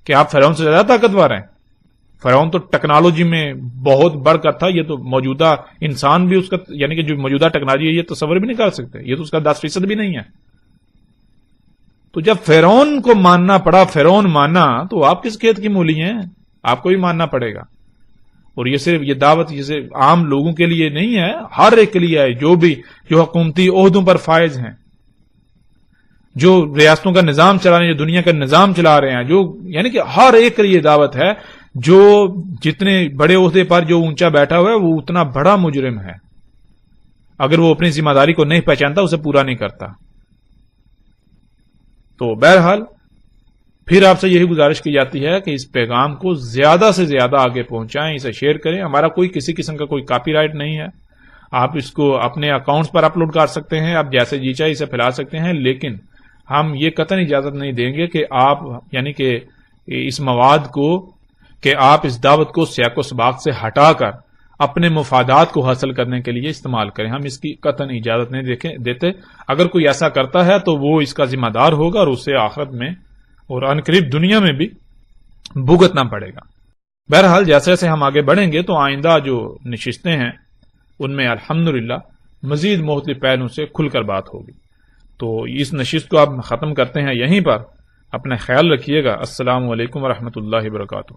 کیا آپ فرعون سے زیادہ طاقتور ہیں؟ فرعون تو ٹیکنالوجی میں بہت بڑھ کر تھا. یہ تو موجودہ انسان بھی اس کا یعنی کہ جو موجودہ ٹیکنالوجی ہے یہ تصور بھی نہیں کر سکتے. یہ تو اس کا 10% بھی نہیں ہے. تو جب فرعون کو ماننا پڑا، فرعون مانا، تو آپ کس کھیت کی مولی ہیں؟ آپ کو بھی ماننا پڑے گا. اور یہ صرف یہ دعوت یہ صرف عام لوگوں کے لیے نہیں ہے، ہر ایک کے لیے ہے. جو حکومتی عہدوں پر فائز ہیں، جو ریاستوں کا نظام چلا رہے ہیں، جو دنیا کا نظام چلا رہے ہیں، جو یعنی کہ ہر ایک کے لیے دعوت ہے. جو جتنے بڑے عہدے پر جو اونچا بیٹھا ہوا ہے وہ اتنا بڑا مجرم ہے. اگر وہ اپنی ذمہ داری کو نہیں پہچانتا، اسے پورا نہیں کرتا. تو بہرحال پھر آپ سے یہی گزارش کی جاتی ہے کہ اس پیغام کو زیادہ سے زیادہ آگے پہنچائیں، اسے شیئر کریں. ہمارا کوئی کسی قسم کا کوئی کاپی رائٹ نہیں ہے. آپ اس کو اپنے اکاؤنٹس پر اپلوڈ کر سکتے ہیں، آپ جیسے جی چاہے اسے پھیلا سکتے ہیں، لیکن ہم یہ قطعاً اجازت نہیں دیں گے کہ آپ یعنی کہ اس مواد کو کہ آپ اس دعوت کو سیاق و سباق سے ہٹا کر اپنے مفادات کو حاصل کرنے کے لیے استعمال کریں. ہم اس کی قطعاً اجازت نہیں دیتے. اگر کوئی ایسا کرتا ہے تو وہ اس کا ذمہ دار ہوگا اور اسے آخرت میں اور عنقریب دنیا میں بھی بھگتنا پڑے گا. بہرحال جیسے جیسے ہم آگے بڑھیں گے تو آئندہ جو نشستیں ہیں ان میں الحمدللہ مزید مختلف پہلوؤں سے کھل کر بات ہوگی. تو اس نشست کو آپ ختم کرتے ہیں یہیں پر. اپنا خیال رکھیے گا. السلام علیکم ورحمۃ اللہ وبرکاتہ.